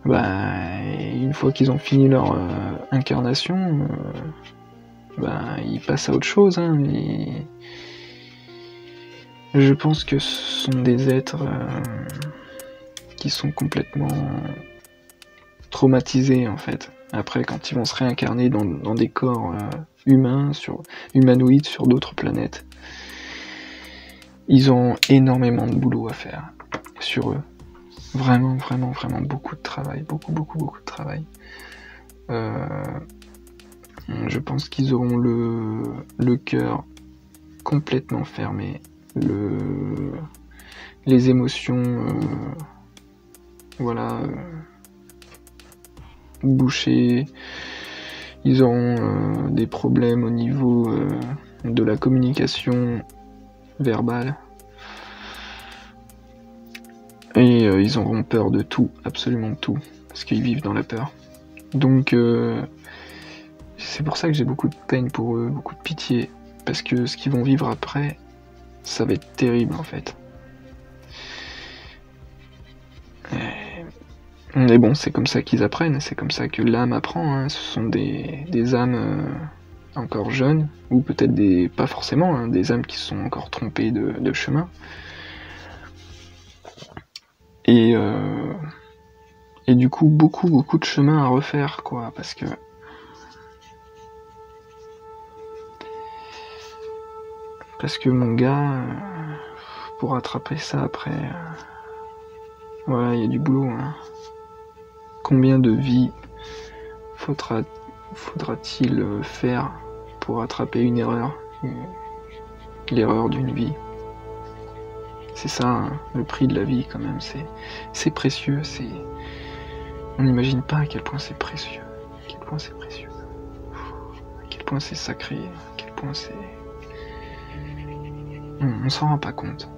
Bah, une fois qu'ils ont fini leur incarnation, bah, ils passent à autre chose, hein, et je pense que ce sont des êtres qui sont complètement traumatisés en fait. Après, quand ils vont se réincarner dans des corps humanoïdes sur d'autres planètes, ils ont énormément de boulot à faire sur eux. Vraiment, vraiment, vraiment beaucoup de travail, beaucoup de travail. Je pense qu'ils auront le cœur complètement fermé, les émotions, voilà, bouchées. Ils auront des problèmes au niveau de la communication verbale. Et ils auront peur de tout, absolument de tout, parce qu'ils vivent dans la peur. Donc c'est pour ça que j'ai beaucoup de peine pour eux, beaucoup de pitié, parce que ce qu'ils vont vivre après, ça va être terrible en fait. Mais bon, c'est comme ça qu'ils apprennent, c'est comme ça que l'âme apprend, hein. Ce sont des âmes encore jeunes, ou peut-être pas forcément, hein, des âmes qui se sont encore trompées de chemin. Et du coup, beaucoup de chemin à refaire, quoi, parce que mon gars, pour rattraper ça après, voilà, il y a du boulot, hein. Combien de vies faudra-t-il faire pour rattraper une erreur, l'erreur d'une vie? C'est ça, hein, le prix de la vie quand même, c'est précieux, on n'imagine pas à quel point c'est précieux, à quel point c'est précieux, à quel point c'est sacré, à quel point c'est... On s'en rend pas compte,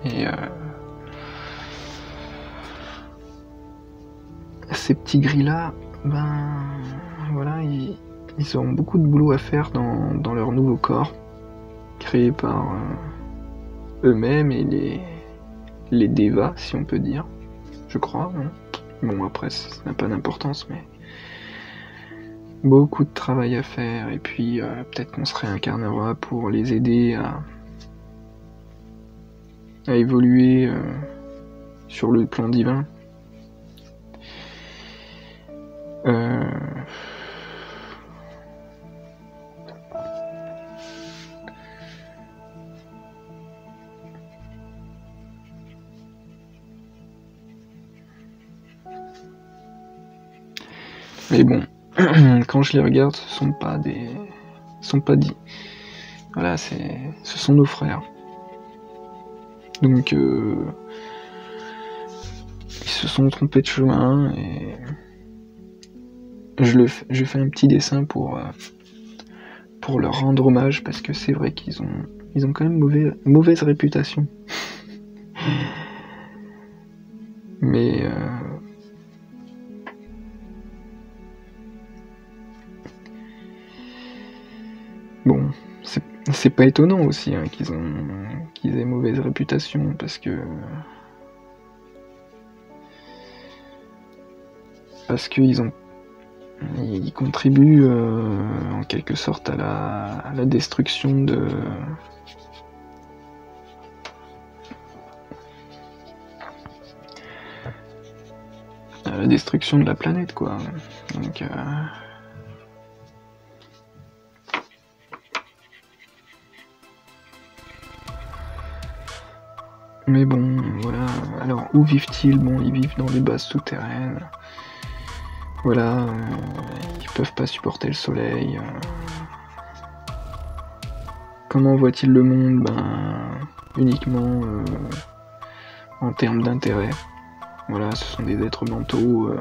Et ces petits gris-là, ben voilà, ils auront beaucoup de boulot à faire dans leur nouveau corps, créé par eux-mêmes et les Devas, si on peut dire, je crois. Hein. Bon, après, ça n'a pas d'importance, mais beaucoup de travail à faire, et puis peut-être qu'on se réincarnera pour les aider à évoluer sur le plan divin. Mais bon, quand je les regarde, ce sont pas dits. Voilà, ce sont nos frères. Donc, ils se sont trompés de chemin et je fais un petit dessin pour leur rendre hommage, parce que c'est vrai qu'ils ont quand même mauvaise réputation. Mais bon, c'est pas étonnant aussi, hein, qu'ils aient mauvaise réputation, parce qu'ils contribuent en quelque sorte à la destruction de la planète, quoi. Donc mais bon, voilà. Alors, où vivent-ils? Bon, ils vivent dans des bases souterraines. Voilà, ils peuvent pas supporter le soleil. Comment voient-ils le monde? Ben, uniquement en termes d'intérêt. Voilà, ce sont des êtres mentaux.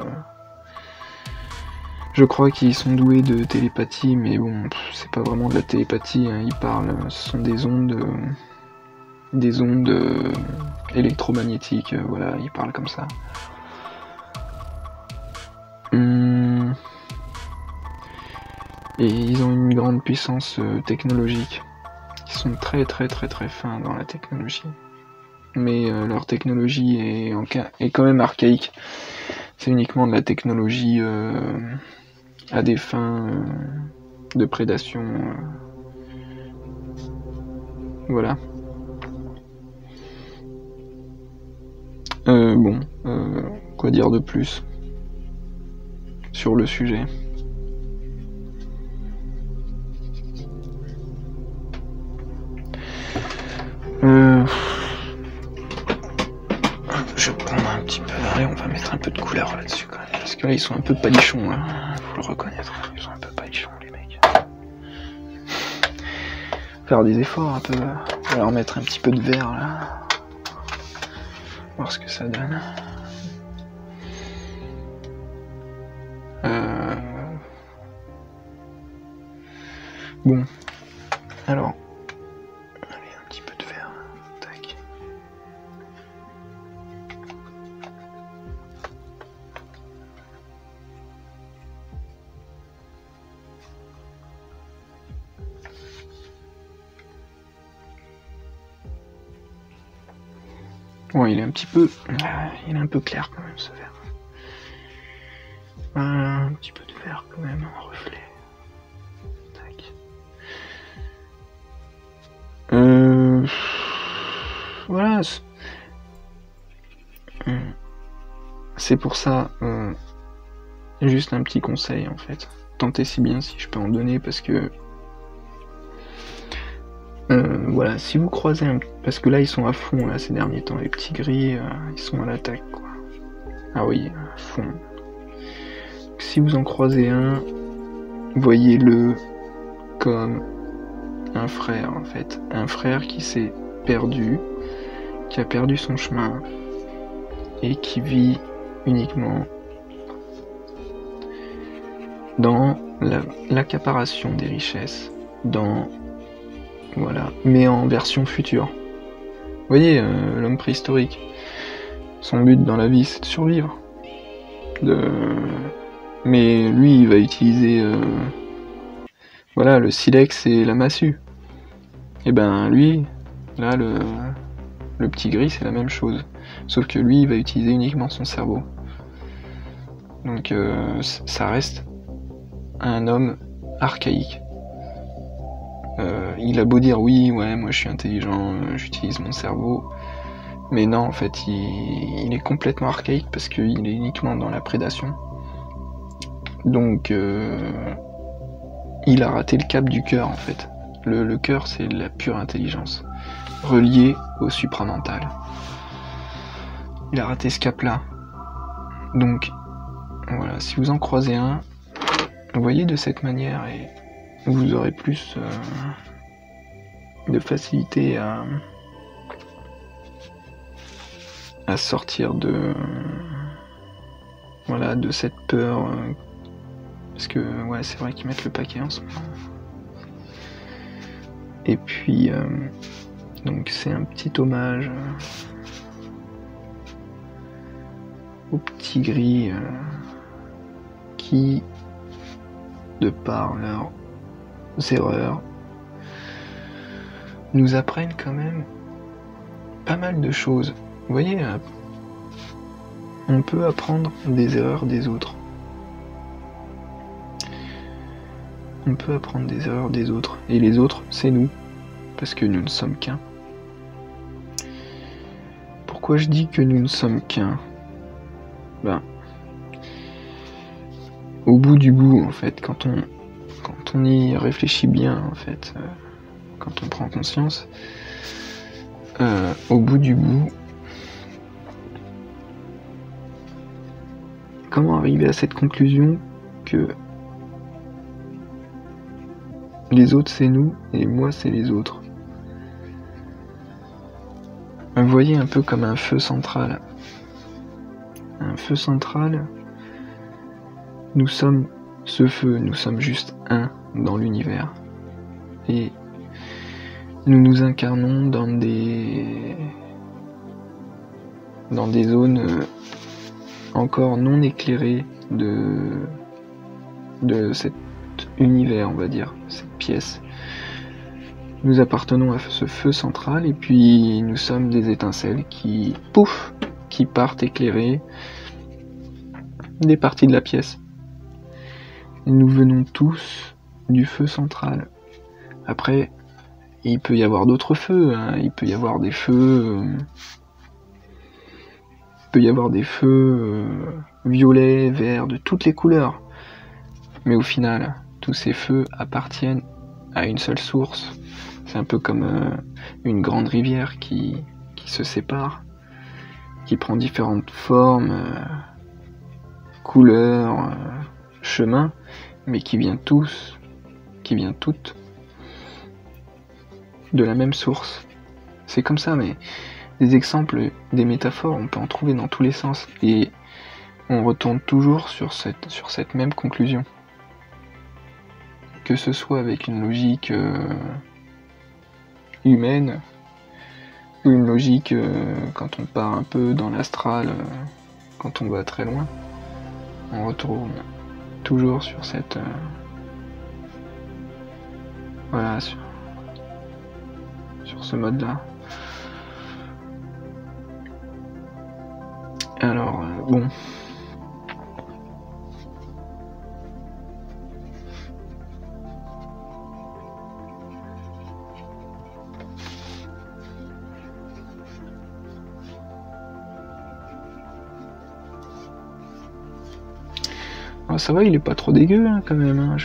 Je crois qu'ils sont doués de télépathie, mais bon, c'est pas vraiment de la télépathie, hein, ils parlent, ce sont des ondes des ondes électromagnétiques, voilà, ils parlent comme ça. Et ils ont une grande puissance technologique. Ils sont très fins dans la technologie. Mais leur technologie est quand même archaïque. C'est uniquement de la technologie à des fins de prédation. Voilà. Bon, quoi dire de plus sur le sujet? Je vais prendre un petit peu. Allez, on va mettre un peu de couleur là-dessus quand même. Parce que là, ils sont un peu palichons, là. Faut le reconnaître. Ils sont un peu palichons, les mecs. Faire des efforts un peu. On va leur mettre un petit peu de vert, là. Voir ce que ça donne. Bon. Alors. Allez, un petit peu de vert. Tac. Bon, il est un petit peu. Il est un peu clair quand même, ce vert. Voilà, un petit peu de vert quand même, en reflet. Tac. Voilà. C'est pour ça, juste un petit conseil en fait. Tentez si bien si je peux en donner parce que voilà, si vous croisez parce que là ils sont à fond là ces derniers temps, les petits gris, ils sont à l'attaque quoi. Ah oui, à fond. Si vous en croisez un, voyez-le comme un frère en fait, un frère qui s'est perdu, qui a perdu son chemin et qui vit uniquement dans l'accaparation des richesses, voilà, mais en version future. Vous voyez, l'homme préhistorique, son but dans la vie c'est de survivre. Mais lui il va utiliser voilà, le silex et la massue. Et ben lui, là le petit gris c'est la même chose. Sauf que lui il va utiliser uniquement son cerveau. Donc ça reste un homme archaïque. Il a beau dire oui, ouais, moi je suis intelligent, j'utilise mon cerveau. Mais non, en fait, il est complètement archaïque parce qu'il est uniquement dans la prédation. Donc il a raté le cap du cœur en fait. Le cœur c'est la pure intelligence, reliée au supramental. Il a raté ce cap-là. Donc voilà, si vous en croisez un, voyez de cette manière et vous aurez plus de facilité à sortir de voilà, de cette peur. Parce que ouais, c'est vrai qu'ils mettent le paquet en ce moment. Et puis donc c'est un petit hommage aux petits gris qui, de par leurs erreurs, nous apprennent quand même pas mal de choses. Vous voyez, on peut apprendre des erreurs des autres. On peut apprendre des erreurs des autres. Et les autres, c'est nous. Parce que nous ne sommes qu'un. Pourquoi je dis que nous ne sommes qu'un ? Ben, au bout du bout, en fait, quand on y réfléchit bien, en fait, quand on prend conscience, au bout du bout, comment arriver à cette conclusion que les autres c'est nous et moi c'est les autres? Vous voyez, un peu comme un feu central. Un feu central, nous sommes ce feu, nous sommes juste un dans l'univers. Et nous nous incarnons dans des zones encore non éclairées de cet univers, on va dire, cette pièce. Nous appartenons à ce feu central et puis nous sommes des étincelles qui, pouf, qui partent éclairer des parties de la pièce. Et nous venons tous du feu central. Après, il peut y avoir d'autres feux, hein. Il peut y avoir des feux... violets, verts, de toutes les couleurs. Mais au final, tous ces feux appartiennent à une seule source. C'est un peu comme une grande rivière qui se sépare, qui prend différentes formes, couleurs, chemins, mais qui vient toutes de la même source. C'est comme ça, mais des exemples, des métaphores, on peut en trouver dans tous les sens, et on retourne toujours sur cette même conclusion. Que ce soit avec une logique humaine, ou une logique quand on part un peu dans l'astral, quand on va très loin, on retourne toujours sur cette... voilà, sur ce mode-là. Alors, bon... Ah, ça va, il est pas trop dégueu hein, quand même. Hein.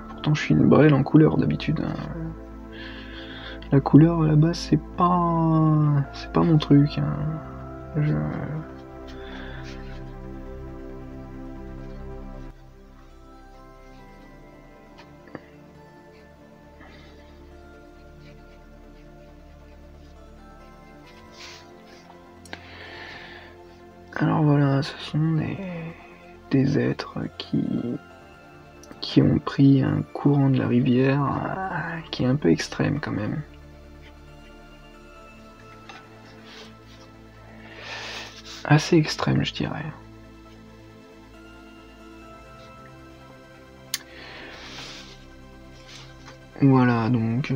Pourtant, je suis une brêle en couleur d'habitude. Hein. La couleur à la base, c'est pas mon truc. Hein. Alors voilà, ce sont des êtres qui ont pris un courant de la rivière qui est un peu extrême quand même. Assez extrême, je dirais. Voilà, donc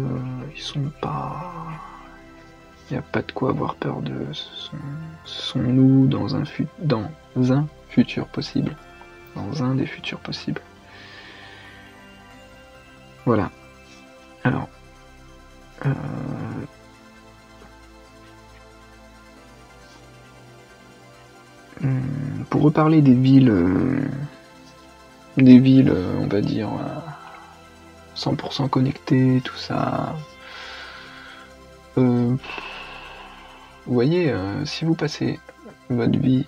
ils sont pas... Il n'y a pas de quoi avoir peur d'eux. Ce sont nous dans un futur possible. Dans un des futurs possibles. Voilà. Alors. Pour reparler des villes, on va dire, 100% connectées, tout ça. Vous voyez, si vous passez votre vie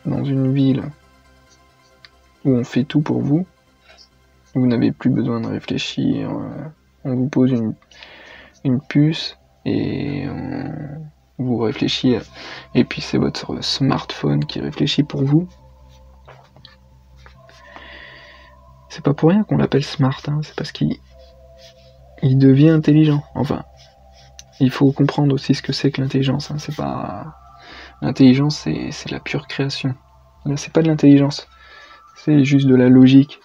dans une ville où on fait tout pour vous, vous n'avez plus besoin de réfléchir, on vous pose une puce et vous réfléchissez, et puis c'est votre smartphone qui réfléchit pour vous. C'est pas pour rien qu'on l'appelle smart, hein, c'est parce qu'il devient intelligent, enfin. Il faut comprendre aussi ce que c'est que l'intelligence. Hein. C'est pas... L'intelligence, c'est la pure création. Là, c'est pas de l'intelligence. C'est juste de la logique,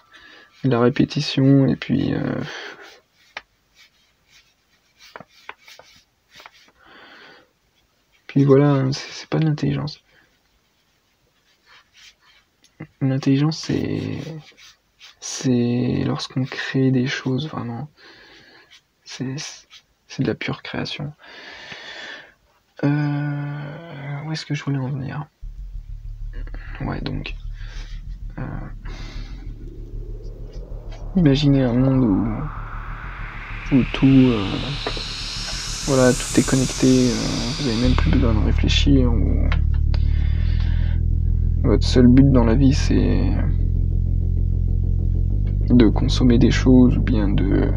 de la répétition, et puis... Puis voilà, c'est pas de l'intelligence. L'intelligence, c'est lorsqu'on crée des choses, vraiment. C'est de la pure création. Où est-ce que je voulais en venir? Ouais, donc... imaginez un monde où tout... voilà, tout est connecté, vous avez même plus besoin de réfléchir, où votre seul but dans la vie, c'est de consommer des choses, ou bien de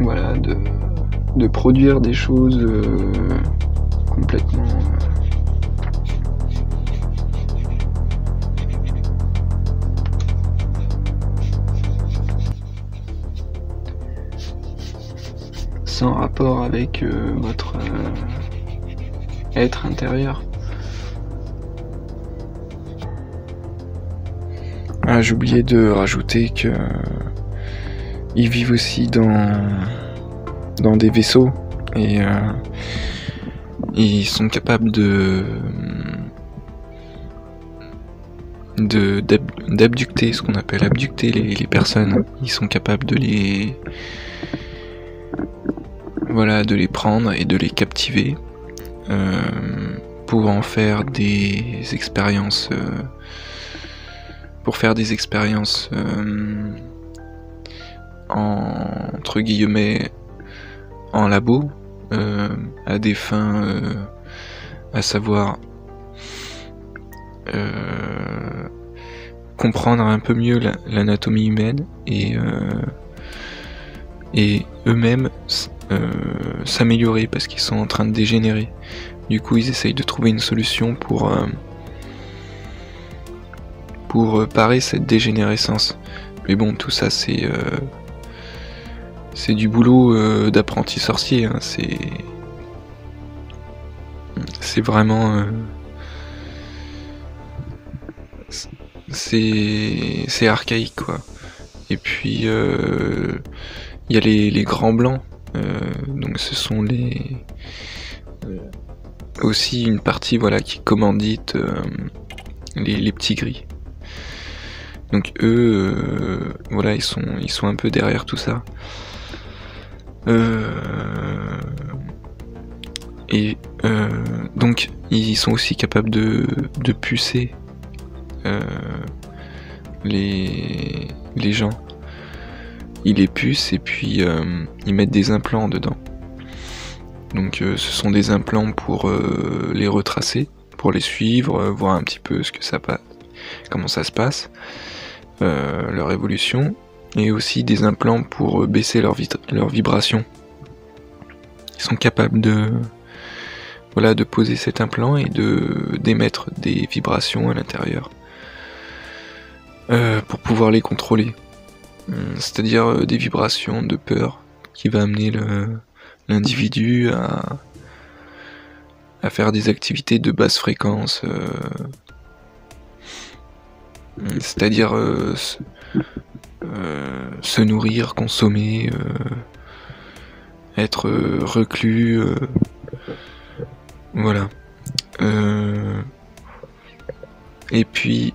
voilà, de produire des choses complètement sans rapport avec votre être intérieur. Ah, j'ai oublié de rajouter que ils vivent aussi dans des vaisseaux et ils sont capables d'abducter, ce qu'on appelle abducter les personnes. Ils sont capables de les prendre et de les captiver pour en faire des expériences entre guillemets en labo à des fins à savoir comprendre un peu mieux l'anatomie humaine et eux-mêmes s'améliorer parce qu'ils sont en train de dégénérer. Du coup, ils essayent de trouver une solution pour parer cette dégénérescence. Mais bon, tout ça c'est du boulot d'apprenti sorcier, hein. C'est vraiment c'est archaïque, quoi. Et puis il y a les grands blancs, donc ce sont aussi une partie qui commandite les petits gris. Donc eux ils sont un peu derrière tout ça. Donc ils sont aussi capables de pucer les gens. Ils les pucent et puis ils mettent des implants dedans. Donc ce sont des implants pour les retracer, pour les suivre, voir un petit peu comment ça se passe, leur évolution, et aussi des implants pour baisser leur vibration. Ils sont capables de poser cet implant et d'émettre des vibrations à l'intérieur pour pouvoir les contrôler. C'est-à-dire des vibrations de peur qui va amener l'individu à faire des activités de basse fréquence, c'est-à-dire se nourrir, consommer, être reclus, voilà. Et puis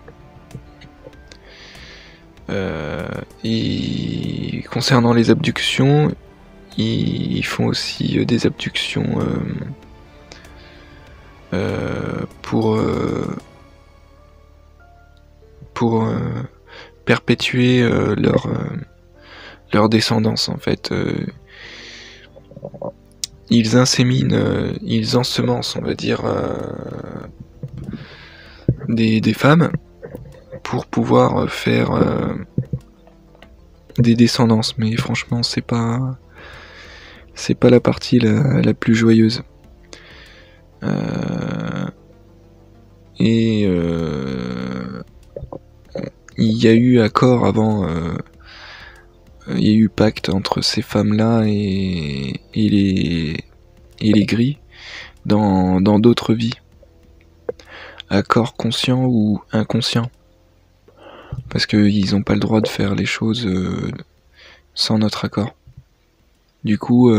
concernant les abductions, ils font aussi des abductions pour perpétuer leur descendance, en fait. Ils inséminent, ils ensemencent, on va dire, des femmes pour pouvoir faire des descendances. Mais franchement, c'est pas la partie la plus joyeuse. Il y a eu accord avant, il y a eu pacte entre ces femmes-là et les gris dans d'autres vies. Accord conscient ou inconscient. Parce qu'ils n'ont pas le droit de faire les choses sans notre accord. Du coup,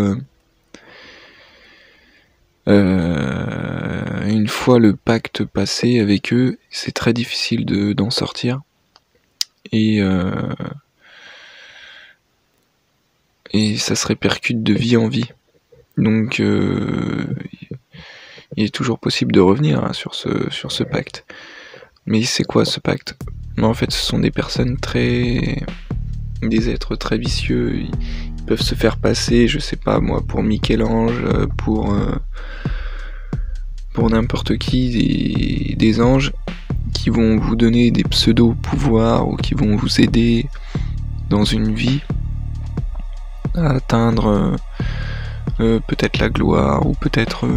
une fois le pacte passé avec eux, c'est très difficile d'en sortir. Et ça se répercute de vie en vie. Donc il est toujours possible de revenir sur ce pacte. Mais c'est quoi ce pacte ? En fait, ce sont des personnes des êtres très vicieux. Ils peuvent se faire passer, je sais pas moi, pour Michel-Ange, pour n'importe qui, des anges qui vont vous donner des pseudo-pouvoirs ou qui vont vous aider dans une vie à atteindre peut-être la gloire ou peut-être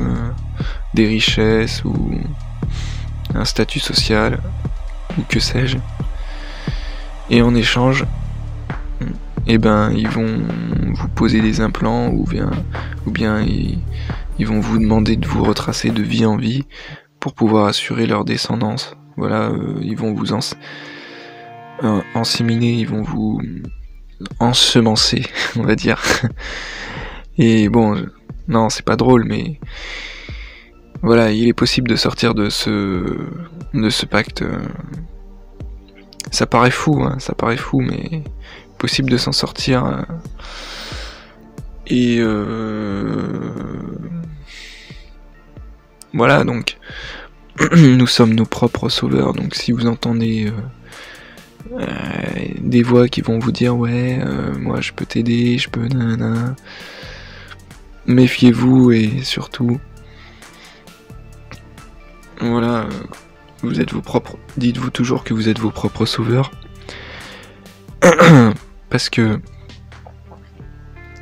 des richesses ou un statut social ou que sais-je. Et en échange, ils vont vous poser des implants, ou bien ils vont vous demander de vous retracer de vie en vie pour pouvoir assurer leur descendance. Voilà, ils vont vous enséminer, ils vont vous ensemencer, on va dire. Et bon, non, c'est pas drôle, mais voilà, il est possible de sortir de ce pacte. Ça paraît fou, mais possible de s'en sortir. Et voilà, donc nous sommes nos propres sauveurs. Donc si vous entendez des voix qui vont vous dire ouais, moi je peux t'aider, je peux nanana, méfiez-vous, et surtout voilà, vous êtes vos propres, dites-vous toujours que vous êtes vos propres sauveurs. Parce que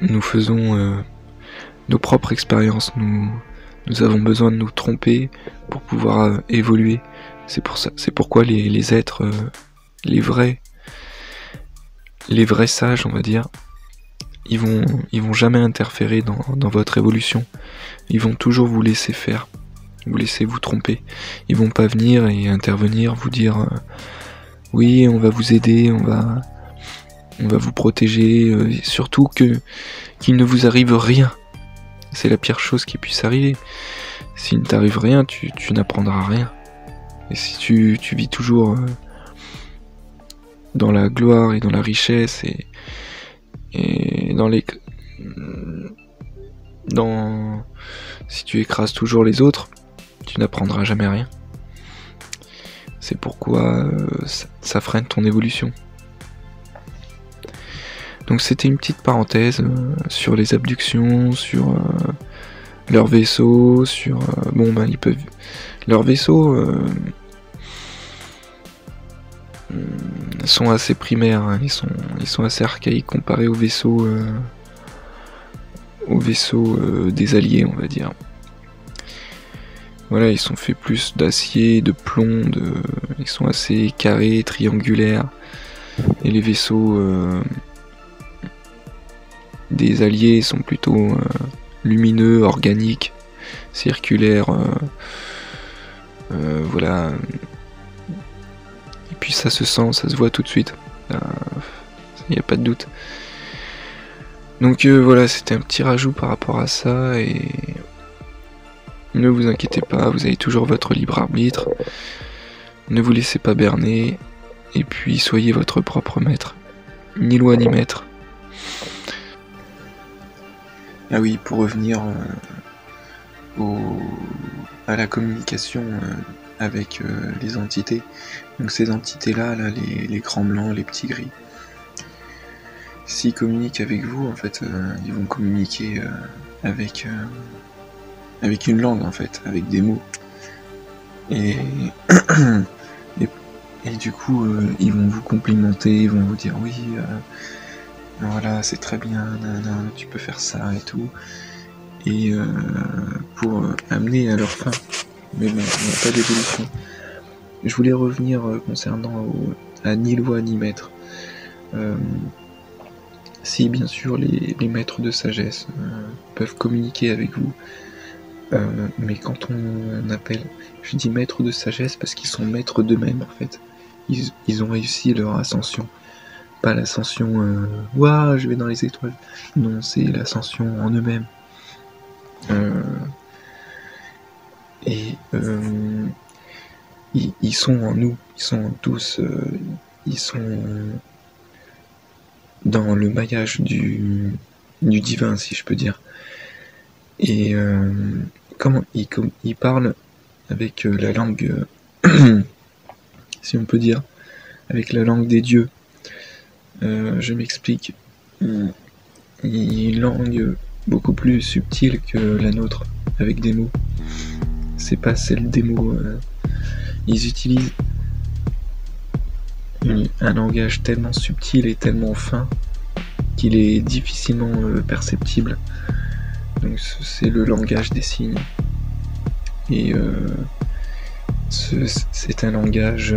nous faisons nos propres expériences, nous avons besoin de nous tromper pour pouvoir évoluer. C'est pourquoi les êtres, les vrais sages, on va dire, ils vont jamais interférer dans votre évolution. Ils vont toujours vous laisser faire, vous laisser vous tromper. Ils vont pas venir et intervenir, vous dire oui, on va vous aider, on va vous protéger, surtout qu'il ne vous arrive rien. C'est la pire chose qui puisse arriver. S'il ne t'arrive rien, tu n'apprendras rien. Et si tu vis toujours dans la gloire et dans la richesse et si tu écrases toujours les autres, tu n'apprendras jamais rien. C'est pourquoi ça freine ton évolution. Donc c'était une petite parenthèse sur les abductions, sur leurs vaisseaux, sur ils peuvent, leurs vaisseaux sont assez primaires, hein. Ils sont assez archaïques comparés aux vaisseaux des alliés, on va dire. Voilà, ils sont faits plus d'acier, de plomb, ils sont assez carrés, triangulaires, et les vaisseaux des alliés sont plutôt lumineux, organiques, circulaires, voilà. Et puis ça se sent, ça se voit tout de suite. Il n'y a pas de doute. Donc voilà, c'était un petit rajout par rapport à ça, et ne vous inquiétez pas, vous avez toujours votre libre arbitre. Ne vous laissez pas berner, et puis soyez votre propre maître. Ni loi ni maître. Ah oui, pour revenir à la communication avec les entités. Donc ces entités-là, les grands blancs, les petits gris, s'ils communiquent avec vous, en fait, ils vont communiquer avec une langue, en fait, avec des mots. Et du coup, ils vont vous complimenter, ils vont vous dire oui, voilà, c'est très bien, tu peux faire ça et tout. Et pour amener à leur fin. Mais bon, il n'y a pas d'évolution. Je voulais revenir concernant à ni loi ni maître. Si bien sûr les maîtres de sagesse peuvent communiquer avec vous, mais quand on appelle, je dis maîtres de sagesse parce qu'ils sont maîtres d'eux-mêmes, en fait. Ils ont réussi leur ascension. Pas l'ascension ouah, je vais dans les étoiles. Non, c'est l'ascension en eux-mêmes. Ils sont en nous, ils sont tous, ils sont dans le maillage du divin, si je peux dire. Et comment ils parlent avec la langue, si on peut dire, avec la langue des dieux. Je m'explique. Une langue beaucoup plus subtile que la nôtre, avec des mots. C'est pas celle des mots. Ils utilisent un langage tellement subtil et tellement fin qu'il est difficilement perceptible. Donc c'est le langage des signes. Et c'est un langage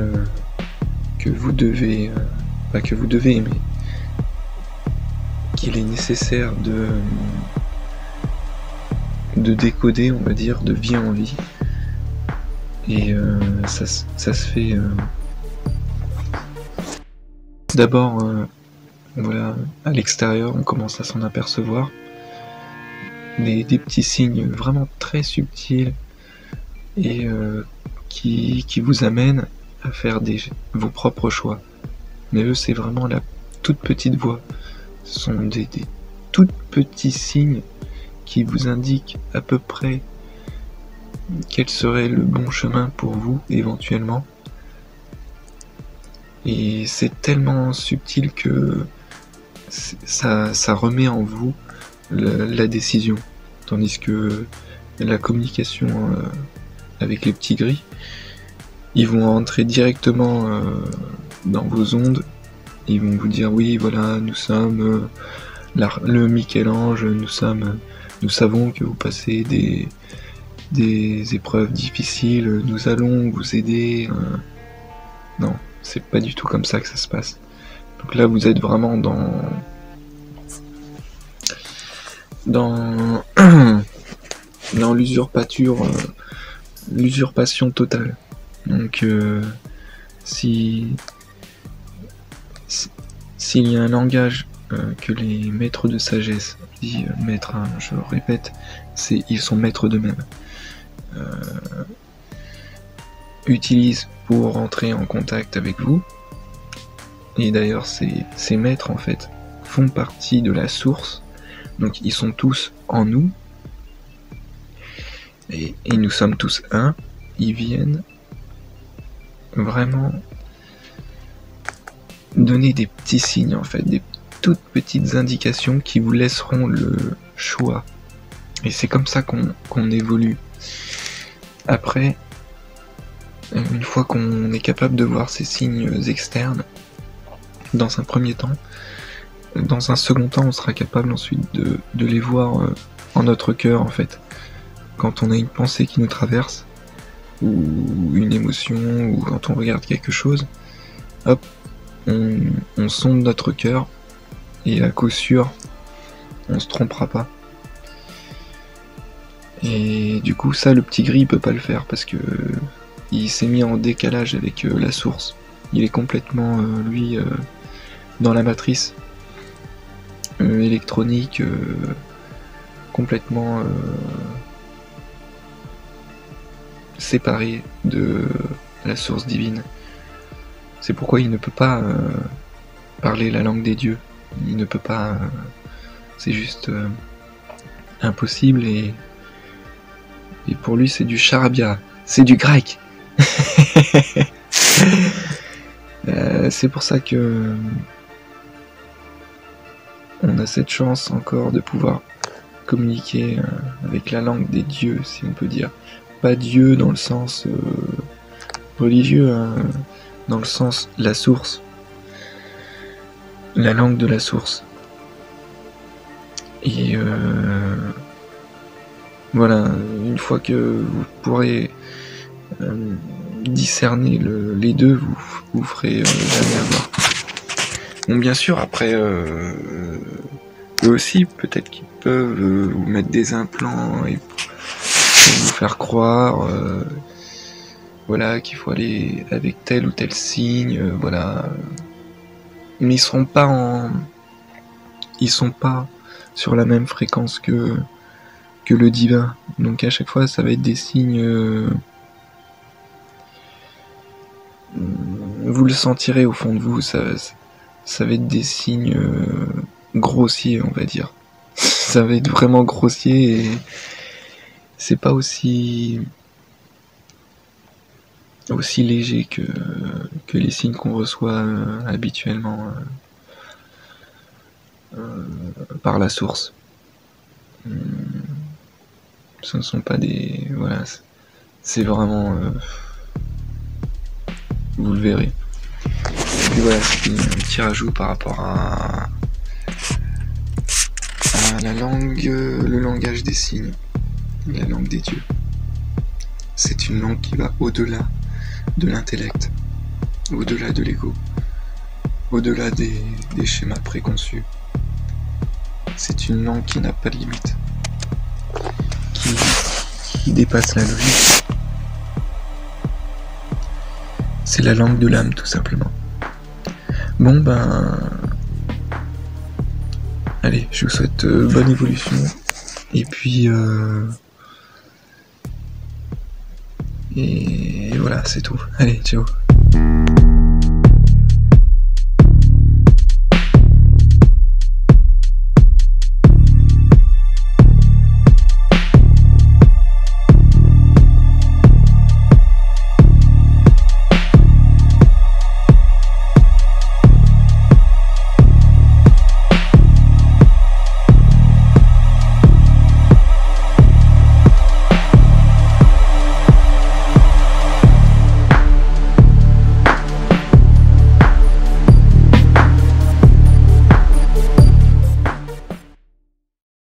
que vous devez, pas que vous devez, mais qu'il est nécessaire de décoder, on va dire, de vie en vie. Et ça se fait d'abord voilà, à l'extérieur, on commence à s'en apercevoir. Des petits signes vraiment très subtils et qui vous amènent à faire vos propres choix. Mais eux, c'est vraiment la toute petite voix. Ce sont des tout petits signes qui vous indiquent à peu près quel serait le bon chemin pour vous, éventuellement. Et c'est tellement subtil que ça remet en vous la décision. Tandis que la communication avec les petits gris, ils vont entrer directement dans vos ondes. Ils vont vous dire oui, voilà, nous sommes le Michel-Ange, nous savons que vous passez des épreuves difficiles, nous allons vous aider. Non, c'est pas du tout comme ça que ça se passe. Donc là, vous êtes vraiment dans l'usurpation totale. Donc s'il y a un langage que les maîtres de sagesse, maîtres, hein, je le répète, ils sont maîtres d'eux-mêmes, utilisent pour entrer en contact avec vous. Et d'ailleurs ces maîtres en fait font partie de la source, donc ils sont tous en nous, et nous sommes tous un. Ils viennent vraiment donner des petits signes en fait, des toutes petites indications qui vous laisseront le choix. Et c'est comme ça qu'on évolue. Après, une fois qu'on est capable de voir ces signes externes, dans un premier temps, dans un second temps, on sera capable ensuite de les voir en notre cœur en fait. Quand on a une pensée qui nous traverse, ou une émotion, ou quand on regarde quelque chose, hop, on sonde notre cœur, et à coup sûr, on se trompera pas. Et du coup, ça, le petit gris, il peut pas le faire, parce que il s'est mis en décalage avec la source. Il est complètement, lui, dans la matrice électronique, complètement séparé de la source divine. C'est pourquoi il ne peut pas parler la langue des dieux. Il ne peut pas... c'est juste impossible, et pour lui c'est du charabia. C'est du grec. C'est pour ça que on a cette chance encore de pouvoir communiquer avec la langue des dieux, si on peut dire. Pas Dieu dans le sens religieux, hein, dans le sens la source, la langue de la source. Et voilà, une fois que vous pourrez discerner les deux, vous ferez jamais avoir. Bon, bien sûr, après, eux aussi, peut-être qu'ils peuvent vous mettre des implants et vous faire croire voilà, qu'il faut aller avec tel ou tel signe, voilà. Mais ils sont pas sur la même fréquence que le divin. Donc à chaque fois, ça va être des signes. Vous le sentirez au fond de vous, ça va être des signes grossiers, on va dire. Ça va être vraiment grossier, et c'est pas aussi léger que les signes qu'on reçoit habituellement par la source. Ce ne sont pas des... Voilà, c'est vraiment... vous le verrez. Et puis voilà, c'est un petit rajout par rapport à la langue, le langage des signes, la langue des dieux. C'est une langue qui va au-delà de l'intellect, au-delà de l'ego, au-delà des schémas préconçus. C'est une langue qui n'a pas de limite, qui dépasse la logique. C'est la langue de l'âme, tout simplement. Bon ben... Allez, je vous souhaite bonne évolution. Et puis... Et voilà, c'est tout. Allez, ciao.